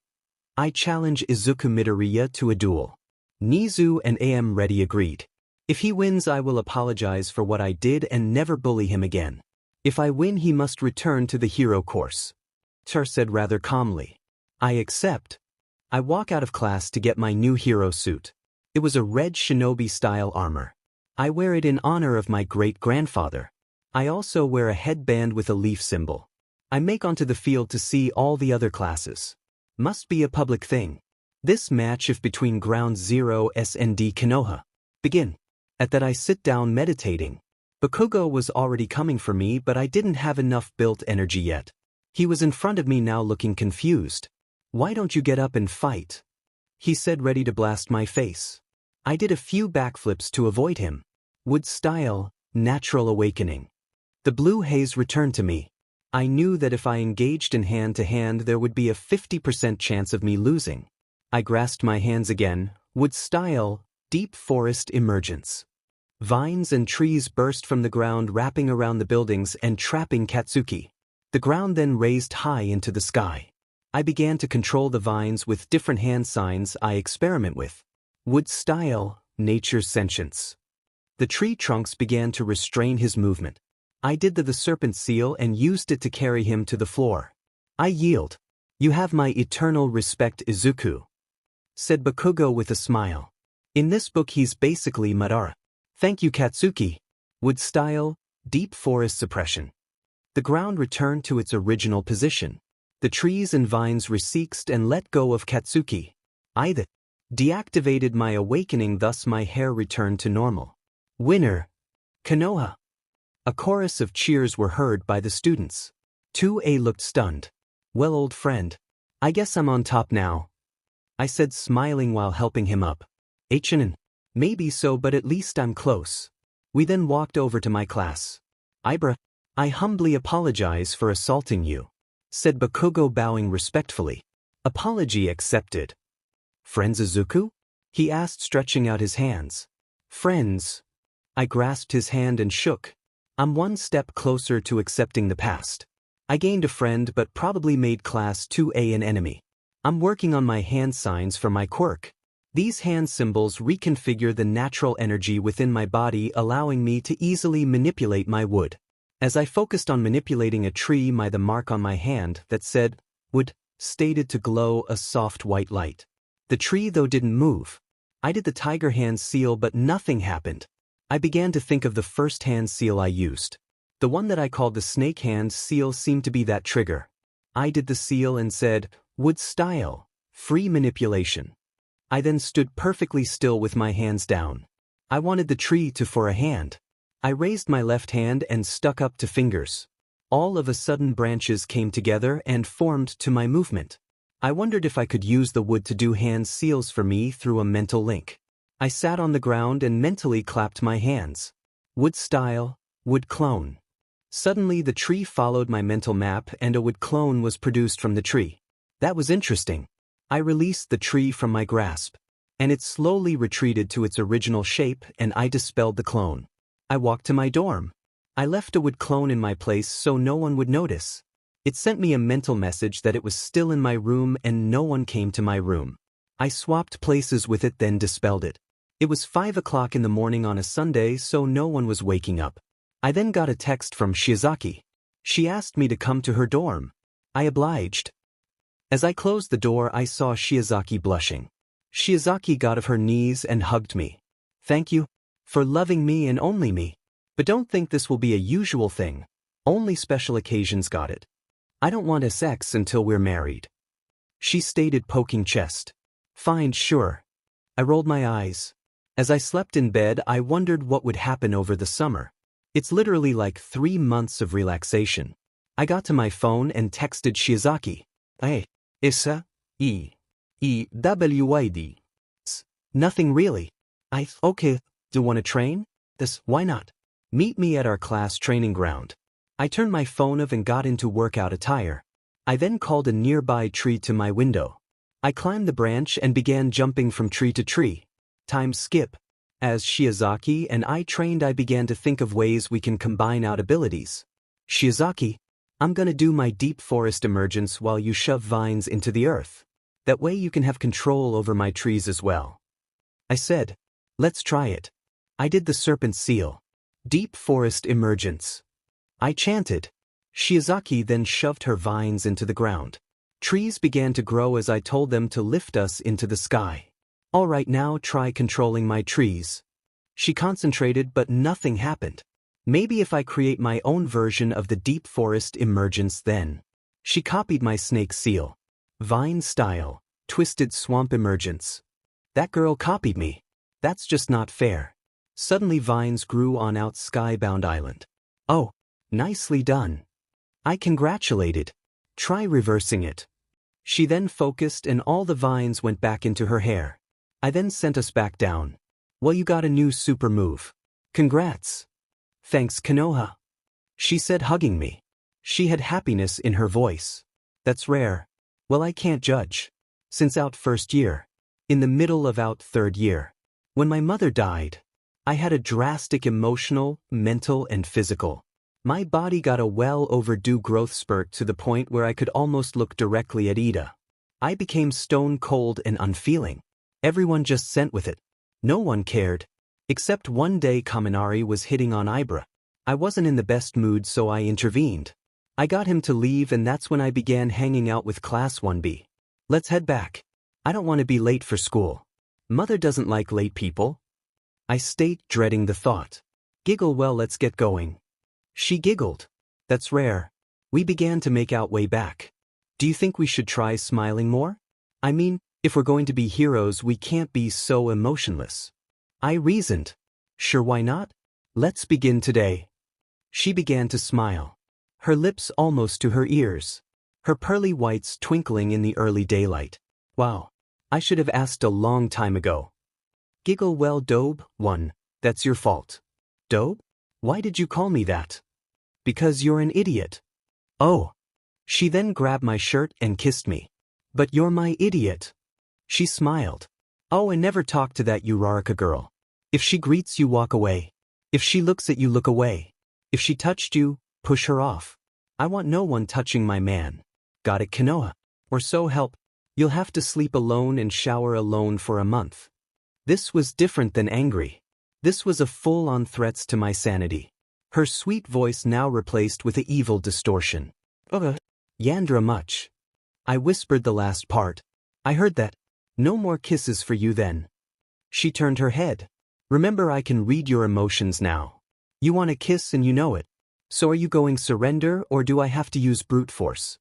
I challenge Izuku Midoriya to a duel. Nezu and AM Ready agreed. If he wins, I will apologize for what I did and never bully him again. If I win, he must return to the hero course. Char said rather calmly. I accept. I walk out of class to get my new hero suit. It was a red shinobi-style armor. I wear it in honor of my great-grandfather. I also wear a headband with a leaf symbol. I make onto the field to see all the other classes. Must be a public thing. This match if between Ground Zero S and D Konoha. Begin. At that I sit down meditating. Bakugo was already coming for me, but I didn't have enough built energy yet. He was in front of me now looking confused. Why don't you get up and fight? He said, ready to blast my face. I did a few backflips to avoid him. Wood style, natural awakening. The blue haze returned to me. I knew that if I engaged in hand-to-hand there would be a 50% chance of me losing. I grasped my hands again. Wood style, deep forest emergence. Vines and trees burst from the ground, wrapping around the buildings and trapping Katsuki. The ground then raised high into the sky. I began to control the vines with different hand signs I experiment with. Wood style, nature's sentience. The tree trunks began to restrain his movement. I did the serpent seal and used it to carry him to the floor. I yield. You have my eternal respect, Izuku, said Bakugo with a smile. In this book he's basically Madara. Thank you, Katsuki. Wood style, deep forest suppression. The ground returned to its original position. The trees and vines receded and let go of Katsuki. I deactivated my awakening, thus my hair returned to normal. Winner, Konoha. A chorus of cheers were heard by the students. 2A looked stunned. Well, old friend, I guess I'm on top now, I said, smiling while helping him up. H&N. Maybe so, but at least I'm close. We then walked over to my class. Ibara, I humbly apologize for assaulting you, said Bakugo, bowing respectfully. Apology accepted. Friends, Izuku? He asked, stretching out his hands. Friends. I grasped his hand and shook. I'm one step closer to accepting the past. I gained a friend but probably made Class 2A an enemy. I'm working on my hand signs for my quirk. These hand symbols reconfigure the natural energy within my body, allowing me to easily manipulate my wood. As I focused on manipulating a tree, the mark on my hand that said, wood, stated to glow a soft white light. The tree, though, didn't move. I did the tiger hand seal, but nothing happened. I began to think of the first hand seal I used. The one that I called the snake hand seal seemed to be that trigger. I did the seal and said, wood style, free manipulation. I then stood perfectly still with my hands down. I wanted the tree to for a hand. I raised my left hand and stuck up to fingers. All of a sudden branches came together and formed to my movement. I wondered if I could use the wood to do hand seals for me through a mental link. I sat on the ground and mentally clapped my hands. Wood style, wood clone. Suddenly the tree followed my mental map and a wood clone was produced from the tree. That was interesting. I released the tree from my grasp, and it slowly retreated to its original shape, and I dispelled the clone. I walked to my dorm. I left a wood clone in my place so no one would notice. It sent me a mental message that it was still in my room and no one came to my room. I swapped places with it, then dispelled it. It was 5 o'clock in the morning on a Sunday, so no one was waking up. I then got a text from Shiozaki. She asked me to come to her dorm. I obliged. As I closed the door, I saw Shiozaki blushing. Shiozaki got off her knees and hugged me. Thank you for loving me and only me. But don't think this will be a usual thing. Only special occasions got it. I don't want sex until we're married. She stated, poking chest. Fine, sure. I rolled my eyes. As I slept in bed, I wondered what would happen over the summer. It's literally like 3 months of relaxation. I got to my phone and texted Shiozaki. Hey, Issa, E-E-W-I-D. Nothing really. Okay, do want to train? Why not? Meet me at our class training ground. I turned my phone off and got into workout attire. I then called a nearby tree to my window. I climbed the branch and began jumping from tree to tree. Time skip. As Shiozaki and I trained, I began to think of ways we can combine out abilities. Shiozaki, I'm gonna do my deep forest emergence while you shove vines into the earth. That way you can have control over my trees as well. I said, let's try it. I did the serpent seal. Deep forest emergence. I chanted. Shiozaki then shoved her vines into the ground. Trees began to grow as I told them to lift us into the sky. All right, now try controlling my trees. She concentrated, but nothing happened. Maybe if I create my own version of the deep forest emergence then. She copied my snake seal. Vine style, twisted swamp emergence. That girl copied me. That's just not fair. Suddenly vines grew on out skybound island. Oh, nicely done. I congratulated. Try reversing it. She then focused and all the vines went back into her hair. I then sent us back down. Well, you got a new super move. Congrats. Thanks, Konoha. She said, hugging me. She had happiness in her voice. That's rare. Well, I can't judge. Since out first year. In the middle of out third year. When my mother died, I had a drastic emotional, mental, and physical. My body got a well overdue growth spurt to the point where I could almost look directly at Ida. I became stone cold and unfeeling. Everyone just sent with it. No one cared. Except one day Kaminari was hitting on Ibara. I wasn't in the best mood, so I intervened. I got him to leave, and that's when I began hanging out with Class 1B. Let's head back. I don't want to be late for school. Mother doesn't like late people. I state, dreading the thought. Giggle, well, let's get going. She giggled. That's rare. We began to make out way back. Do you think we should try smiling more? I mean, if we're going to be heroes, we can't be so emotionless. I reasoned. Sure, why not? Let's begin today. She began to smile. Her lips almost to her ears. Her pearly whites twinkling in the early daylight. Wow. I should have asked a long time ago. Giggle, well, Dobe, 1, that's your fault. Dobe? Why did you call me that? Because you're an idiot. Oh. She then grabbed my shirt and kissed me. But you're my idiot. She smiled. Oh, and never talk to that Uraraka girl. If she greets you, walk away. If she looks at you, look away. If she touched you, push her off. I want no one touching my man. Got it, Konoha? Or so help. You'll have to sleep alone and shower alone for a month. This was different than angry. This was a full-on threats to my sanity. Her sweet voice now replaced with an evil distortion. Yandere much. I whispered the last part. I heard that. No more kisses for you then. She turned her head. Remember, I can read your emotions now. You want a kiss and you know it. So are you going surrender, or do I have to use brute force?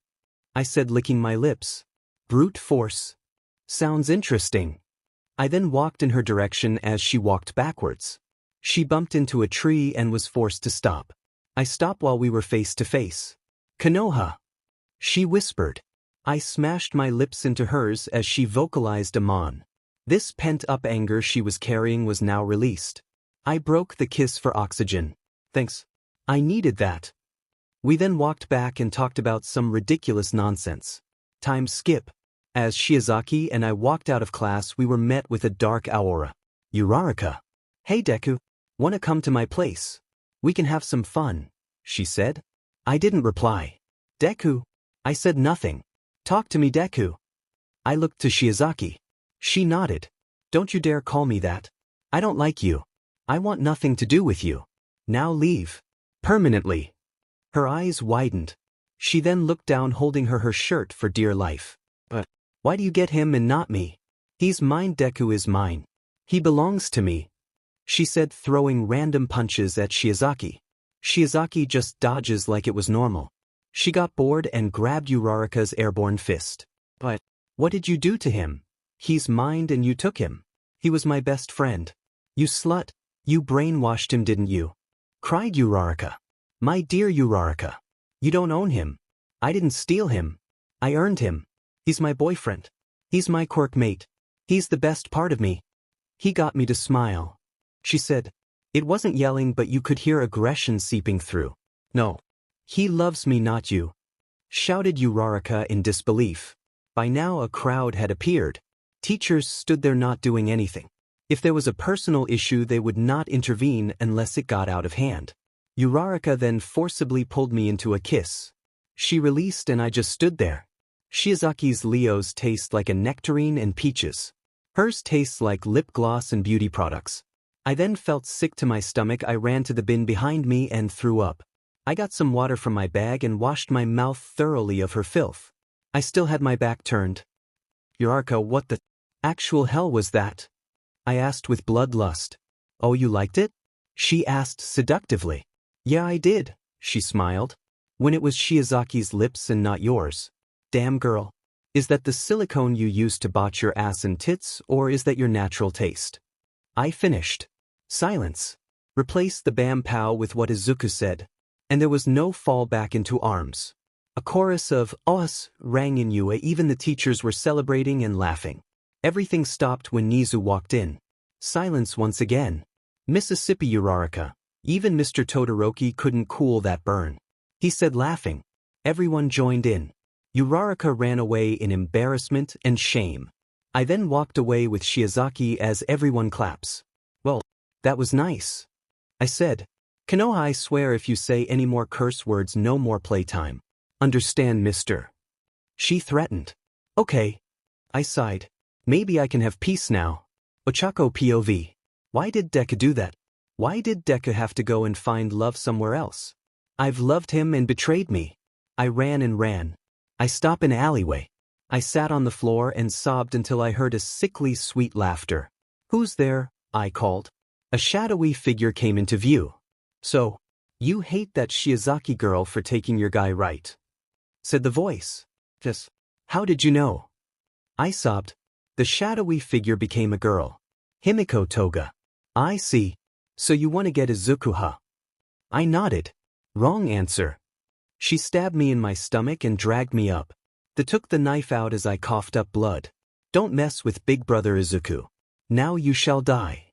I said, licking my lips. Brute force. Sounds interesting. I then walked in her direction as she walked backwards. She bumped into a tree and was forced to stop. I stopped while we were face to face. Konoha. She whispered. I smashed my lips into hers as she vocalized Amon. This pent-up anger she was carrying was now released. I broke the kiss for oxygen. Thanks. I needed that. We then walked back and talked about some ridiculous nonsense. Time skip. As Shiozaki and I walked out of class, we were met with a dark aura. Uraraka. Hey Deku, wanna come to my place? We can have some fun, she said. I didn't reply. Deku. I said nothing. Talk to me, Deku. I looked to Shiozaki. She nodded. Don't you dare call me that. I don't like you. I want nothing to do with you. Now leave. Permanently. Her eyes widened. She then looked down, holding her shirt for dear life. Why do you get him and not me? He's mine. Deku is mine. He belongs to me, she said, throwing random punches at Shiozaki. Shiozaki just dodges like it was normal. She got bored and grabbed Uraraka's airborne fist. But what did you do to him? He's mine and you took him. He was my best friend. You slut. You brainwashed him, didn't you? Cried Uraraka. My dear Uraraka. You don't own him. I didn't steal him. I earned him. He's my boyfriend. He's my quirk mate. He's the best part of me. He got me to smile, she said. It wasn't yelling, but you could hear aggression seeping through. No. He loves me, not you, shouted Uraraka in disbelief. By now a crowd had appeared. Teachers stood there not doing anything. If there was a personal issue, they would not intervene unless it got out of hand. Uraraka then forcibly pulled me into a kiss. She released and I just stood there. Shiozaki's Leos taste like a nectarine and peaches. Hers tastes like lip gloss and beauty products. I then felt sick to my stomach. I ran to the bin behind me and threw up. I got some water from my bag and washed my mouth thoroughly of her filth. I still had my back turned. Uraraka, what the actual hell was that? I asked with bloodlust. Oh, you liked it? She asked seductively. Yeah, I did, she smiled. When it was Shiozaki's lips and not yours. Damn girl. Is that the silicone you used to botch your ass and tits, or is that your natural taste? I finished. Silence. Replace the bam pow with what Izuku said. And there was no fall back into arms. A chorus of "Us" rang in Ua. Even the teachers were celebrating and laughing. Everything stopped when Nezu walked in. Silence once again. Mississippi Uraraka. Even Mr. Todoroki couldn't cool that burn. He said, laughing. Everyone joined in. Uraraka ran away in embarrassment and shame. I then walked away with Shiozaki as everyone claps. Well, that was nice, I said. Konoha, I swear if you say any more curse words, no more playtime. Understand, mister? She threatened. Okay. I sighed. Maybe I can have peace now. Ochako POV. Why did Deku do that? Why did Deku have to go and find love somewhere else? I've loved him and betrayed me. I ran and ran. I stopped in an alleyway. I sat on the floor and sobbed until I heard a sickly sweet laughter. Who's there? I called. A shadowy figure came into view. So, you hate that Shiozaki girl for taking your guy, right? Said the voice. Just, how did you know? I sobbed. The shadowy figure became a girl. Himiko Toga. I see. So you want to get Izuku, huh? I nodded. Wrong answer. She stabbed me in my stomach and dragged me up. They took the knife out as I coughed up blood. Don't mess with big brother Izuku. Now you shall die.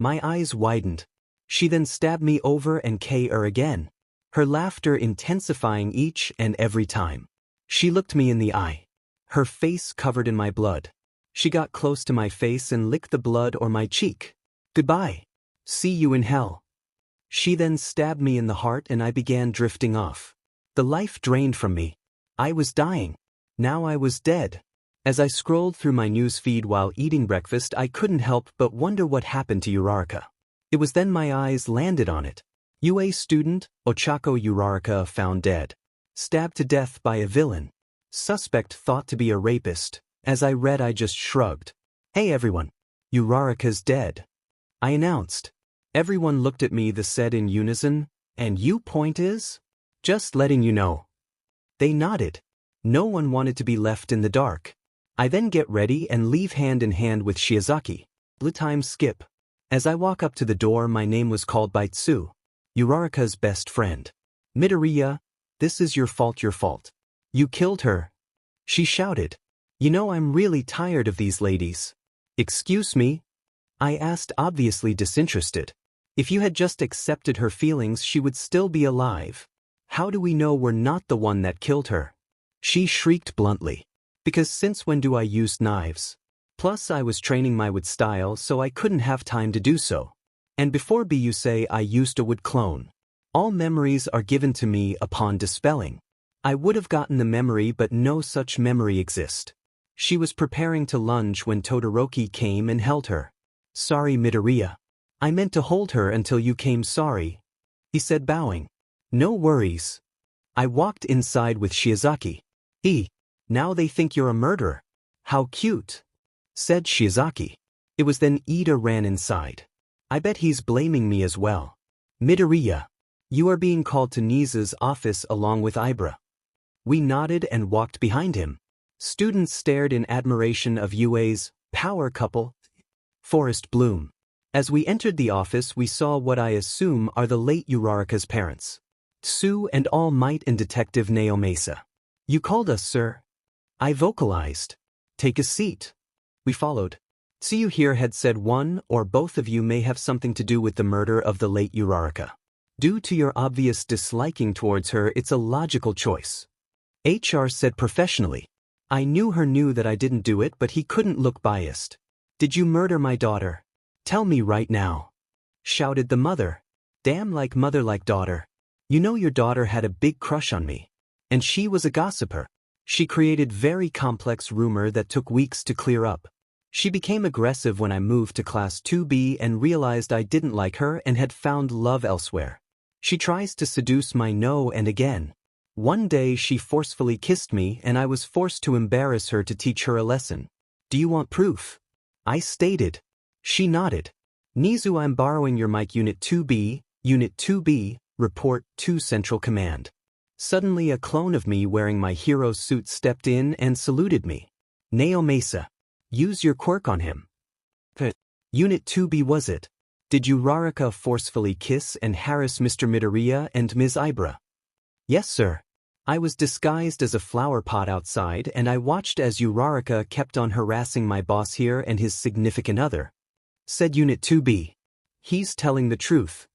My eyes widened. She then stabbed me over and KR again. Her laughter intensifying each and every time. She looked me in the eye. Her face covered in my blood. She got close to my face and licked the blood or my cheek. Goodbye. See you in hell. She then stabbed me in the heart and I began drifting off. The life drained from me. I was dying. Now I was dead. As I scrolled through my news feed while eating breakfast, I couldn't help but wonder what happened to Uraraka. It was then my eyes landed on it. UA student, Ochako Uraraka, found dead. Stabbed to death by a villain. Suspect thought to be a rapist. As I read, I just shrugged. Hey everyone. Uraraka's dead. I announced. Everyone looked at me. They said in unison, and you point is? Just letting you know. They nodded. No one wanted to be left in the dark. I then get ready and leave hand in hand with Shiozaki. Blue time skip. As I walk up to the door, my name was called by Tsu, Uraraka's best friend. Midoriya, this is your fault, your fault. You killed her. She shouted. You know, I'm really tired of these ladies. Excuse me? I asked, obviously disinterested. If you had just accepted her feelings, she would still be alive. How do we know we're not the one that killed her? She shrieked bluntly. Because since when do I use knives? Plus I was training my wood style, so I couldn't have time to do so. And before you say I used a wood clone. All memories are given to me upon dispelling. I would have gotten the memory, but no such memory exists. She was preparing to lunge when Todoroki came and held her. Sorry, Midoriya. I meant to hold her until you came, sorry. He said, bowing. No worries. I walked inside with Shiozaki. Now they think you're a murderer. How cute, said Shiozaki. It was then Ida ran inside. I bet he's blaming me as well. Midoriya, you are being called to Nezu's office along with Ibara. We nodded and walked behind him. Students stared in admiration of Yue's power couple, Forest Bloom. As we entered the office, we saw what I assume are the late Uraraka's parents, Sue and All Might and Detective Naomasa. You called us, sir? I vocalized. Take a seat. We followed. See you here had said one or both of you may have something to do with the murder of the late Uraraka. Due to your obvious disliking towards her, it's a logical choice. HR said professionally. I knew that I didn't do it, but he couldn't look biased. Did you murder my daughter? Tell me right now, shouted the mother. Damn, like mother like daughter. You know your daughter had a big crush on me. And she was a gossiper. She created very complex rumor that took weeks to clear up. She became aggressive when I moved to class 2B and realized I didn't like her and had found love elsewhere. She tries to seduce my no and again. One day she forcefully kissed me and I was forced to embarrass her to teach her a lesson. Do you want proof? I stated. She nodded. Nezu, I'm borrowing your mic. Unit 2B, report to Central Command. Suddenly a clone of me wearing my hero suit stepped in and saluted me. Naomasa, use your quirk on him. Unit 2B, was it? Did Uraraka forcefully kiss and harass Mr. Midoriya and Ms. Ibara? Yes, sir. I was disguised as a flower pot outside and I watched as Uraraka kept on harassing my boss here and his significant other. Said Unit 2B. He's telling the truth,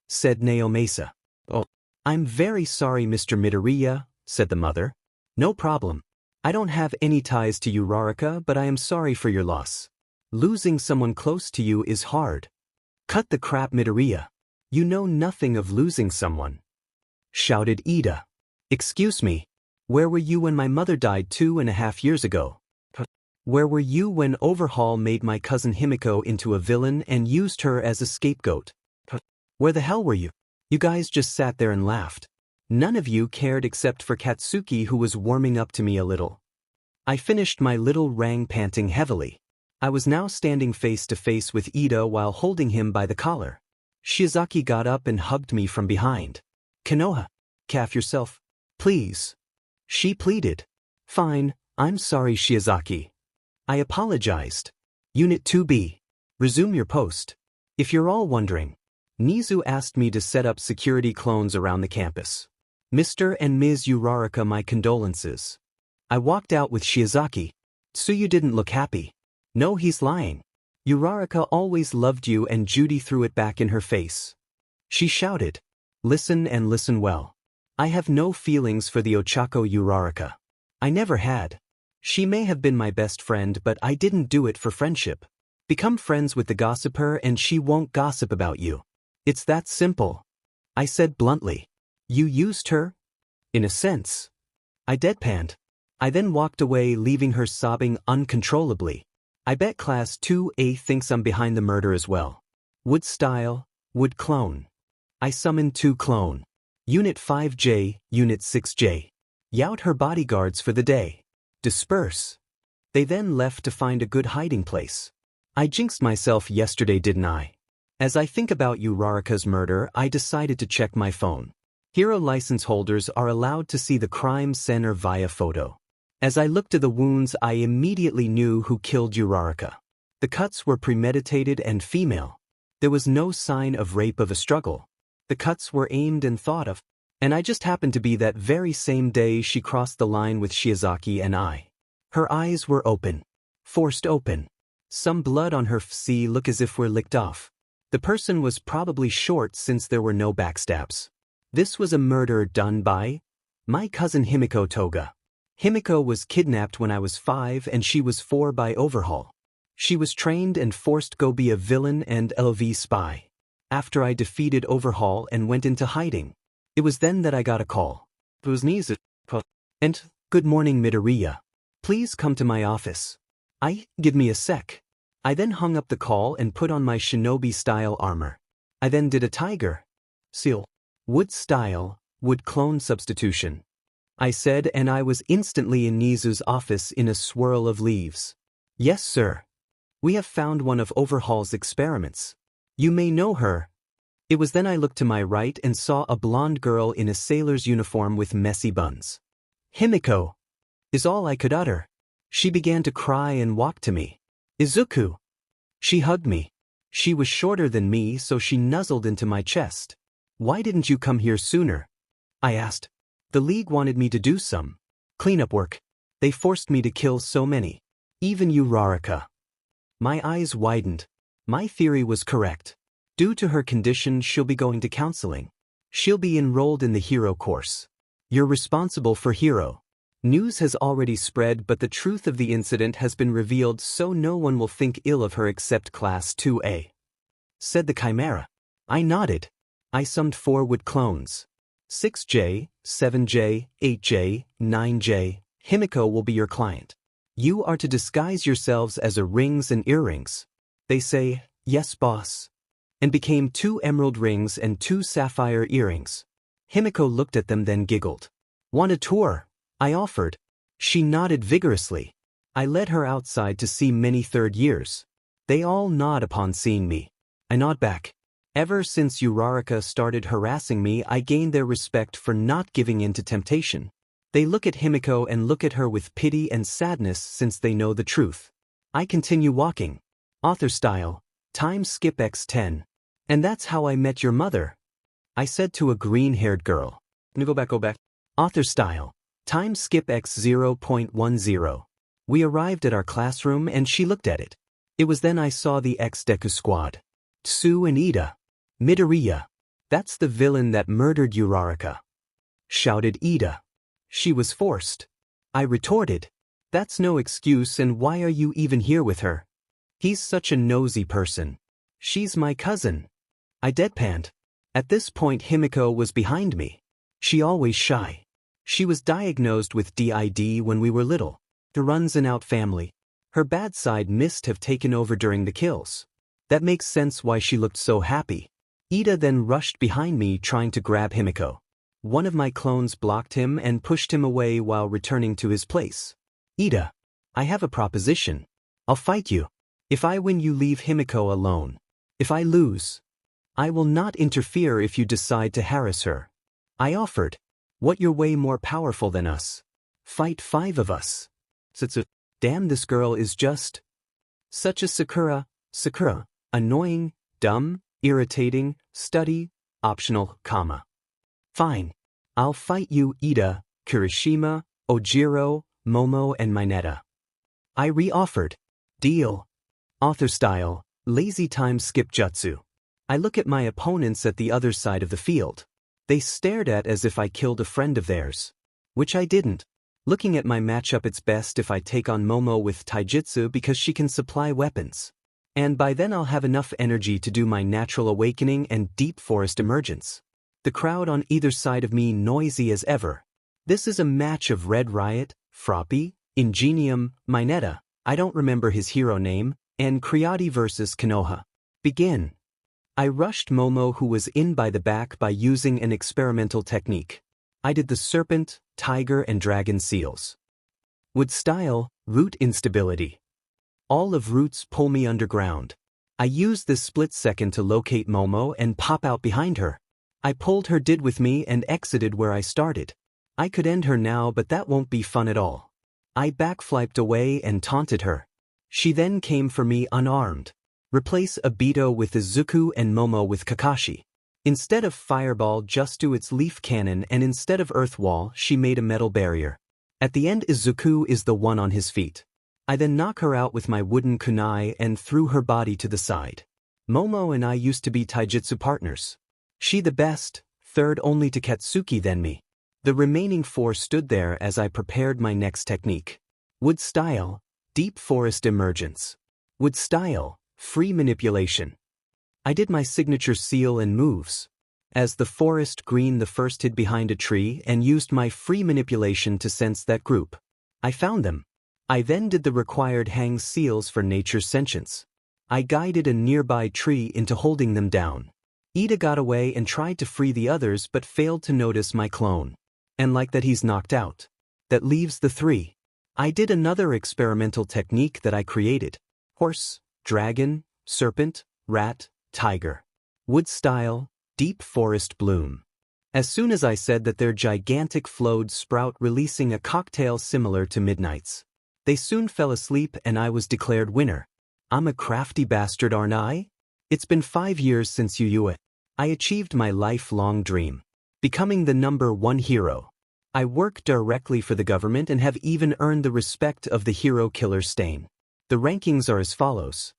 said Naomasa. Oh, I'm very sorry, Mr. Midoriya, said the mother. No problem. I don't have any ties to Uraraka, but I am sorry for your loss. Losing someone close to you is hard. Cut the crap, Midoriya. You know nothing of losing someone, shouted Ida. Excuse me. Where were you when my mother died 2.5 years ago? Where were you when Overhaul made my cousin Himiko into a villain and used her as a scapegoat? Where the hell were you? You guys just sat there and laughed. None of you cared except for Katsuki, who was warming up to me a little. I finished my little rang, panting heavily. I was now standing face to face with Ida while holding him by the collar. Shiozaki got up and hugged me from behind. Konoha, calf yourself, please. She pleaded. Fine, I'm sorry, Shiozaki. I apologized. Unit 2B. Resume your post. If you're all wondering, Nezu asked me to set up security clones around the campus. Mr. and Ms. Uraraka, my condolences. I walked out with Shiozaki. Tsuyu didn't look happy. No, he's lying. Uraraka always loved you, and Judy threw it back in her face. She shouted. Listen and listen well. I have no feelings for the Ochako Uraraka. I never had. She may have been my best friend, but I didn't do it for friendship. Become friends with the gossiper and she won't gossip about you. It's that simple. I said bluntly. You used her? In a sense. I deadpanned. I then walked away, leaving her sobbing uncontrollably. I bet Class 2A thinks I'm behind the murder as well. Would style, would clone. I summoned 2 clone. Unit 5J, Unit 6J. Yout her bodyguards for the day. Disperse. They then left to find a good hiding place. I jinxed myself yesterday, didn't I? As I think about Uraraka's murder, I decided to check my phone. Hero license holders are allowed to see the crime center via photo. As I looked at the wounds, I immediately knew who killed Uraraka. The cuts were premeditated and female. There was no sign of rape of a struggle. The cuts were aimed and thought of. And I just happened to be that very same day she crossed the line with Shiozaki and I. Her eyes were open. Forced open. Some blood on her face look as if were licked off. The person was probably short since there were no backstabs. This was a murder done by my cousin Himiko Toga. Himiko was kidnapped when I was 5 and she was 4 by Overhaul. She was trained and forced go be a villain and LV spy. After I defeated Overhaul and went into hiding, it was then that I got a call. It was Nezu. And, good morning, Midoriya. Please come to my office. Give me a sec. I then hung up the call and put on my shinobi-style armor. I then did a tiger seal. Wood style, wood clone substitution. I said, and I was instantly in Nezu's office in a swirl of leaves. Yes, sir. We have found one of Overhaul's experiments. You may know her. It was then I looked to my right and saw a blonde girl in a sailor's uniform with messy buns. Himiko, is all I could utter. She began to cry and walk to me. Izuku. She hugged me. She was shorter than me, so she nuzzled into my chest. Why didn't you come here sooner? I asked. The League wanted me to do some cleanup work. They forced me to kill so many. Even Uraraka. My eyes widened. My theory was correct. Due to her condition, she'll be going to counseling. She'll be enrolled in the hero course. You're responsible for hero. News has already spread, but the truth of the incident has been revealed, so no one will think ill of her except Class 2A. Said the Chimera. I nodded. I summed 4 wood clones. 6J, 7J, 8J, 9J. Himiko will be your client. You are to disguise yourselves as a rings and earrings. They say, yes, boss. And became 2 emerald rings and 2 sapphire earrings. Himiko looked at them, then giggled. Want a tour? I offered. She nodded vigorously. I led her outside to see many third years. They all nod upon seeing me. I nod back. Ever since Uraraka started harassing me, I gained their respect for not giving in to temptation. They look at Himiko and look at her with pity and sadness since they know the truth. I continue walking. Author style. Time skip X10. And that's how I met your mother. I said to a green-haired girl. Go back. Author style. Time skip X 0.10. We arrived at our classroom and she looked at it. It was then I saw the Deku squad. Tsu and Ida. Midoriya. That's the villain that murdered Uraraka. Shouted Ida. She was forced. I retorted. That's no excuse, and why are you even here with her? He's such a nosy person. She's my cousin. I deadpanned. At this point Himiko was behind me. She always shy. She was diagnosed with DID when we were little. The runs-and-out family. Her bad side must have taken over during the kills. That makes sense why she looked so happy. Ida then rushed behind me trying to grab Himiko. One of my clones blocked him and pushed him away while returning to his place. Ida, I have a proposition. I'll fight you. If I win, you leave Himiko alone. If I lose, I will not interfere if you decide to harass her. I offered. What, you're way more powerful than us. Fight 5 of us. Damn, this girl is just such a Sakura. Annoying, dumb, irritating, study, optional, comma. Fine. I'll fight you, Ida, Kirishima, Ojiro, Momo and Mineta. I re-offered. Deal. Author style. Lazy time skip jutsu. I look at my opponents at the other side of the field. They stared at as if I killed a friend of theirs. Which I didn't. Looking at my matchup, it's best if I take on Momo with taijutsu because she can supply weapons. And by then I'll have enough energy to do my natural awakening and deep forest emergence. The crowd on either side of me noisy as ever. This is a match of Red Riot, Froppy, Ingenium, Mineta, I don't remember his hero name, and Creati versus Konoha. Begin. I rushed Momo, who was in by the back, by using an experimental technique. I did the serpent, tiger and dragon seals. Wood style, root instability. All of roots pull me underground. I used this split second to locate Momo and pop out behind her. I pulled her did with me and exited where I started. I could end her now, but that won't be fun at all. I backflipped away and taunted her. She then came for me unarmed. Replace Obito with Izuku and Momo with Kakashi. Instead of fireball, just do its leaf cannon, and instead of earth wall, she made a metal barrier. At the end, Izuku is the one on his feet. I then knock her out with my wooden kunai and threw her body to the side. Momo and I used to be taijutsu partners. She the best, third only to Katsuki then me. The remaining 4 stood there as I prepared my next technique. Wood style, deep forest emergence. Wood style, free manipulation. I did my signature seal and moves. As the forest green, the first hid behind a tree and used my free manipulation to sense that group. I found them. I then did the required hang seals for nature's sentience. I guided a nearby tree into holding them down. Ida got away and tried to free the others but failed to notice my clone. And like that he's knocked out. That leaves the 3. I did another experimental technique that I created. Horse, dragon, serpent, rat, tiger. Wood style, deep forest bloom. As soon as I said that their gigantic flowed sprout releasing a cocktail similar to Midnight's. They soon fell asleep and I was declared winner. I'm a crafty bastard, aren't I? It's been 5 years since Yuyue. I achieved my lifelong dream. Becoming the #1 hero. I work directly for the government and have even earned the respect of the hero killer stain. The rankings are as follows.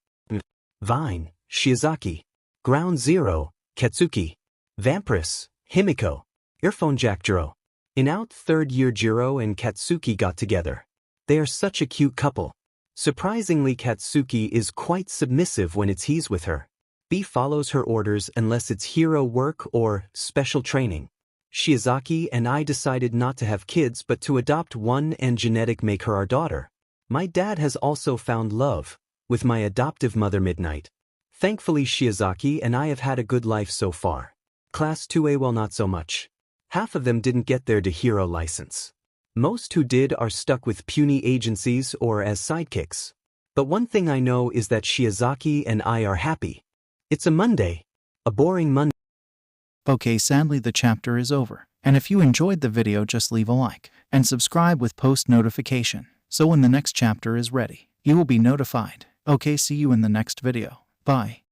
Vine, Shiozaki. Ground Zero, Katsuki. Vampiress, Himiko. Earphone Jack Jiro. In out 3rd year Jiro and Katsuki got together. They are such a cute couple. Surprisingly, Katsuki is quite submissive when he's with her. B follows her orders unless it's hero work or special training. Shiozaki and I decided not to have kids but to adopt one and genetic make her our daughter. My dad has also found love with my adoptive mother Midnight. Thankfully Shiozaki and I have had a good life so far. Class 2A, well, not so much. Half of them didn't get their hero license. Most who did are stuck with puny agencies or as sidekicks. But one thing I know is that Shiozaki and I are happy. It's a Monday. A boring Monday. Okay, sadly the chapter is over. And if you enjoyed the video, just leave a like and subscribe with post notification. So when the next chapter is ready, you will be notified. Okay, see you in the next video. Bye.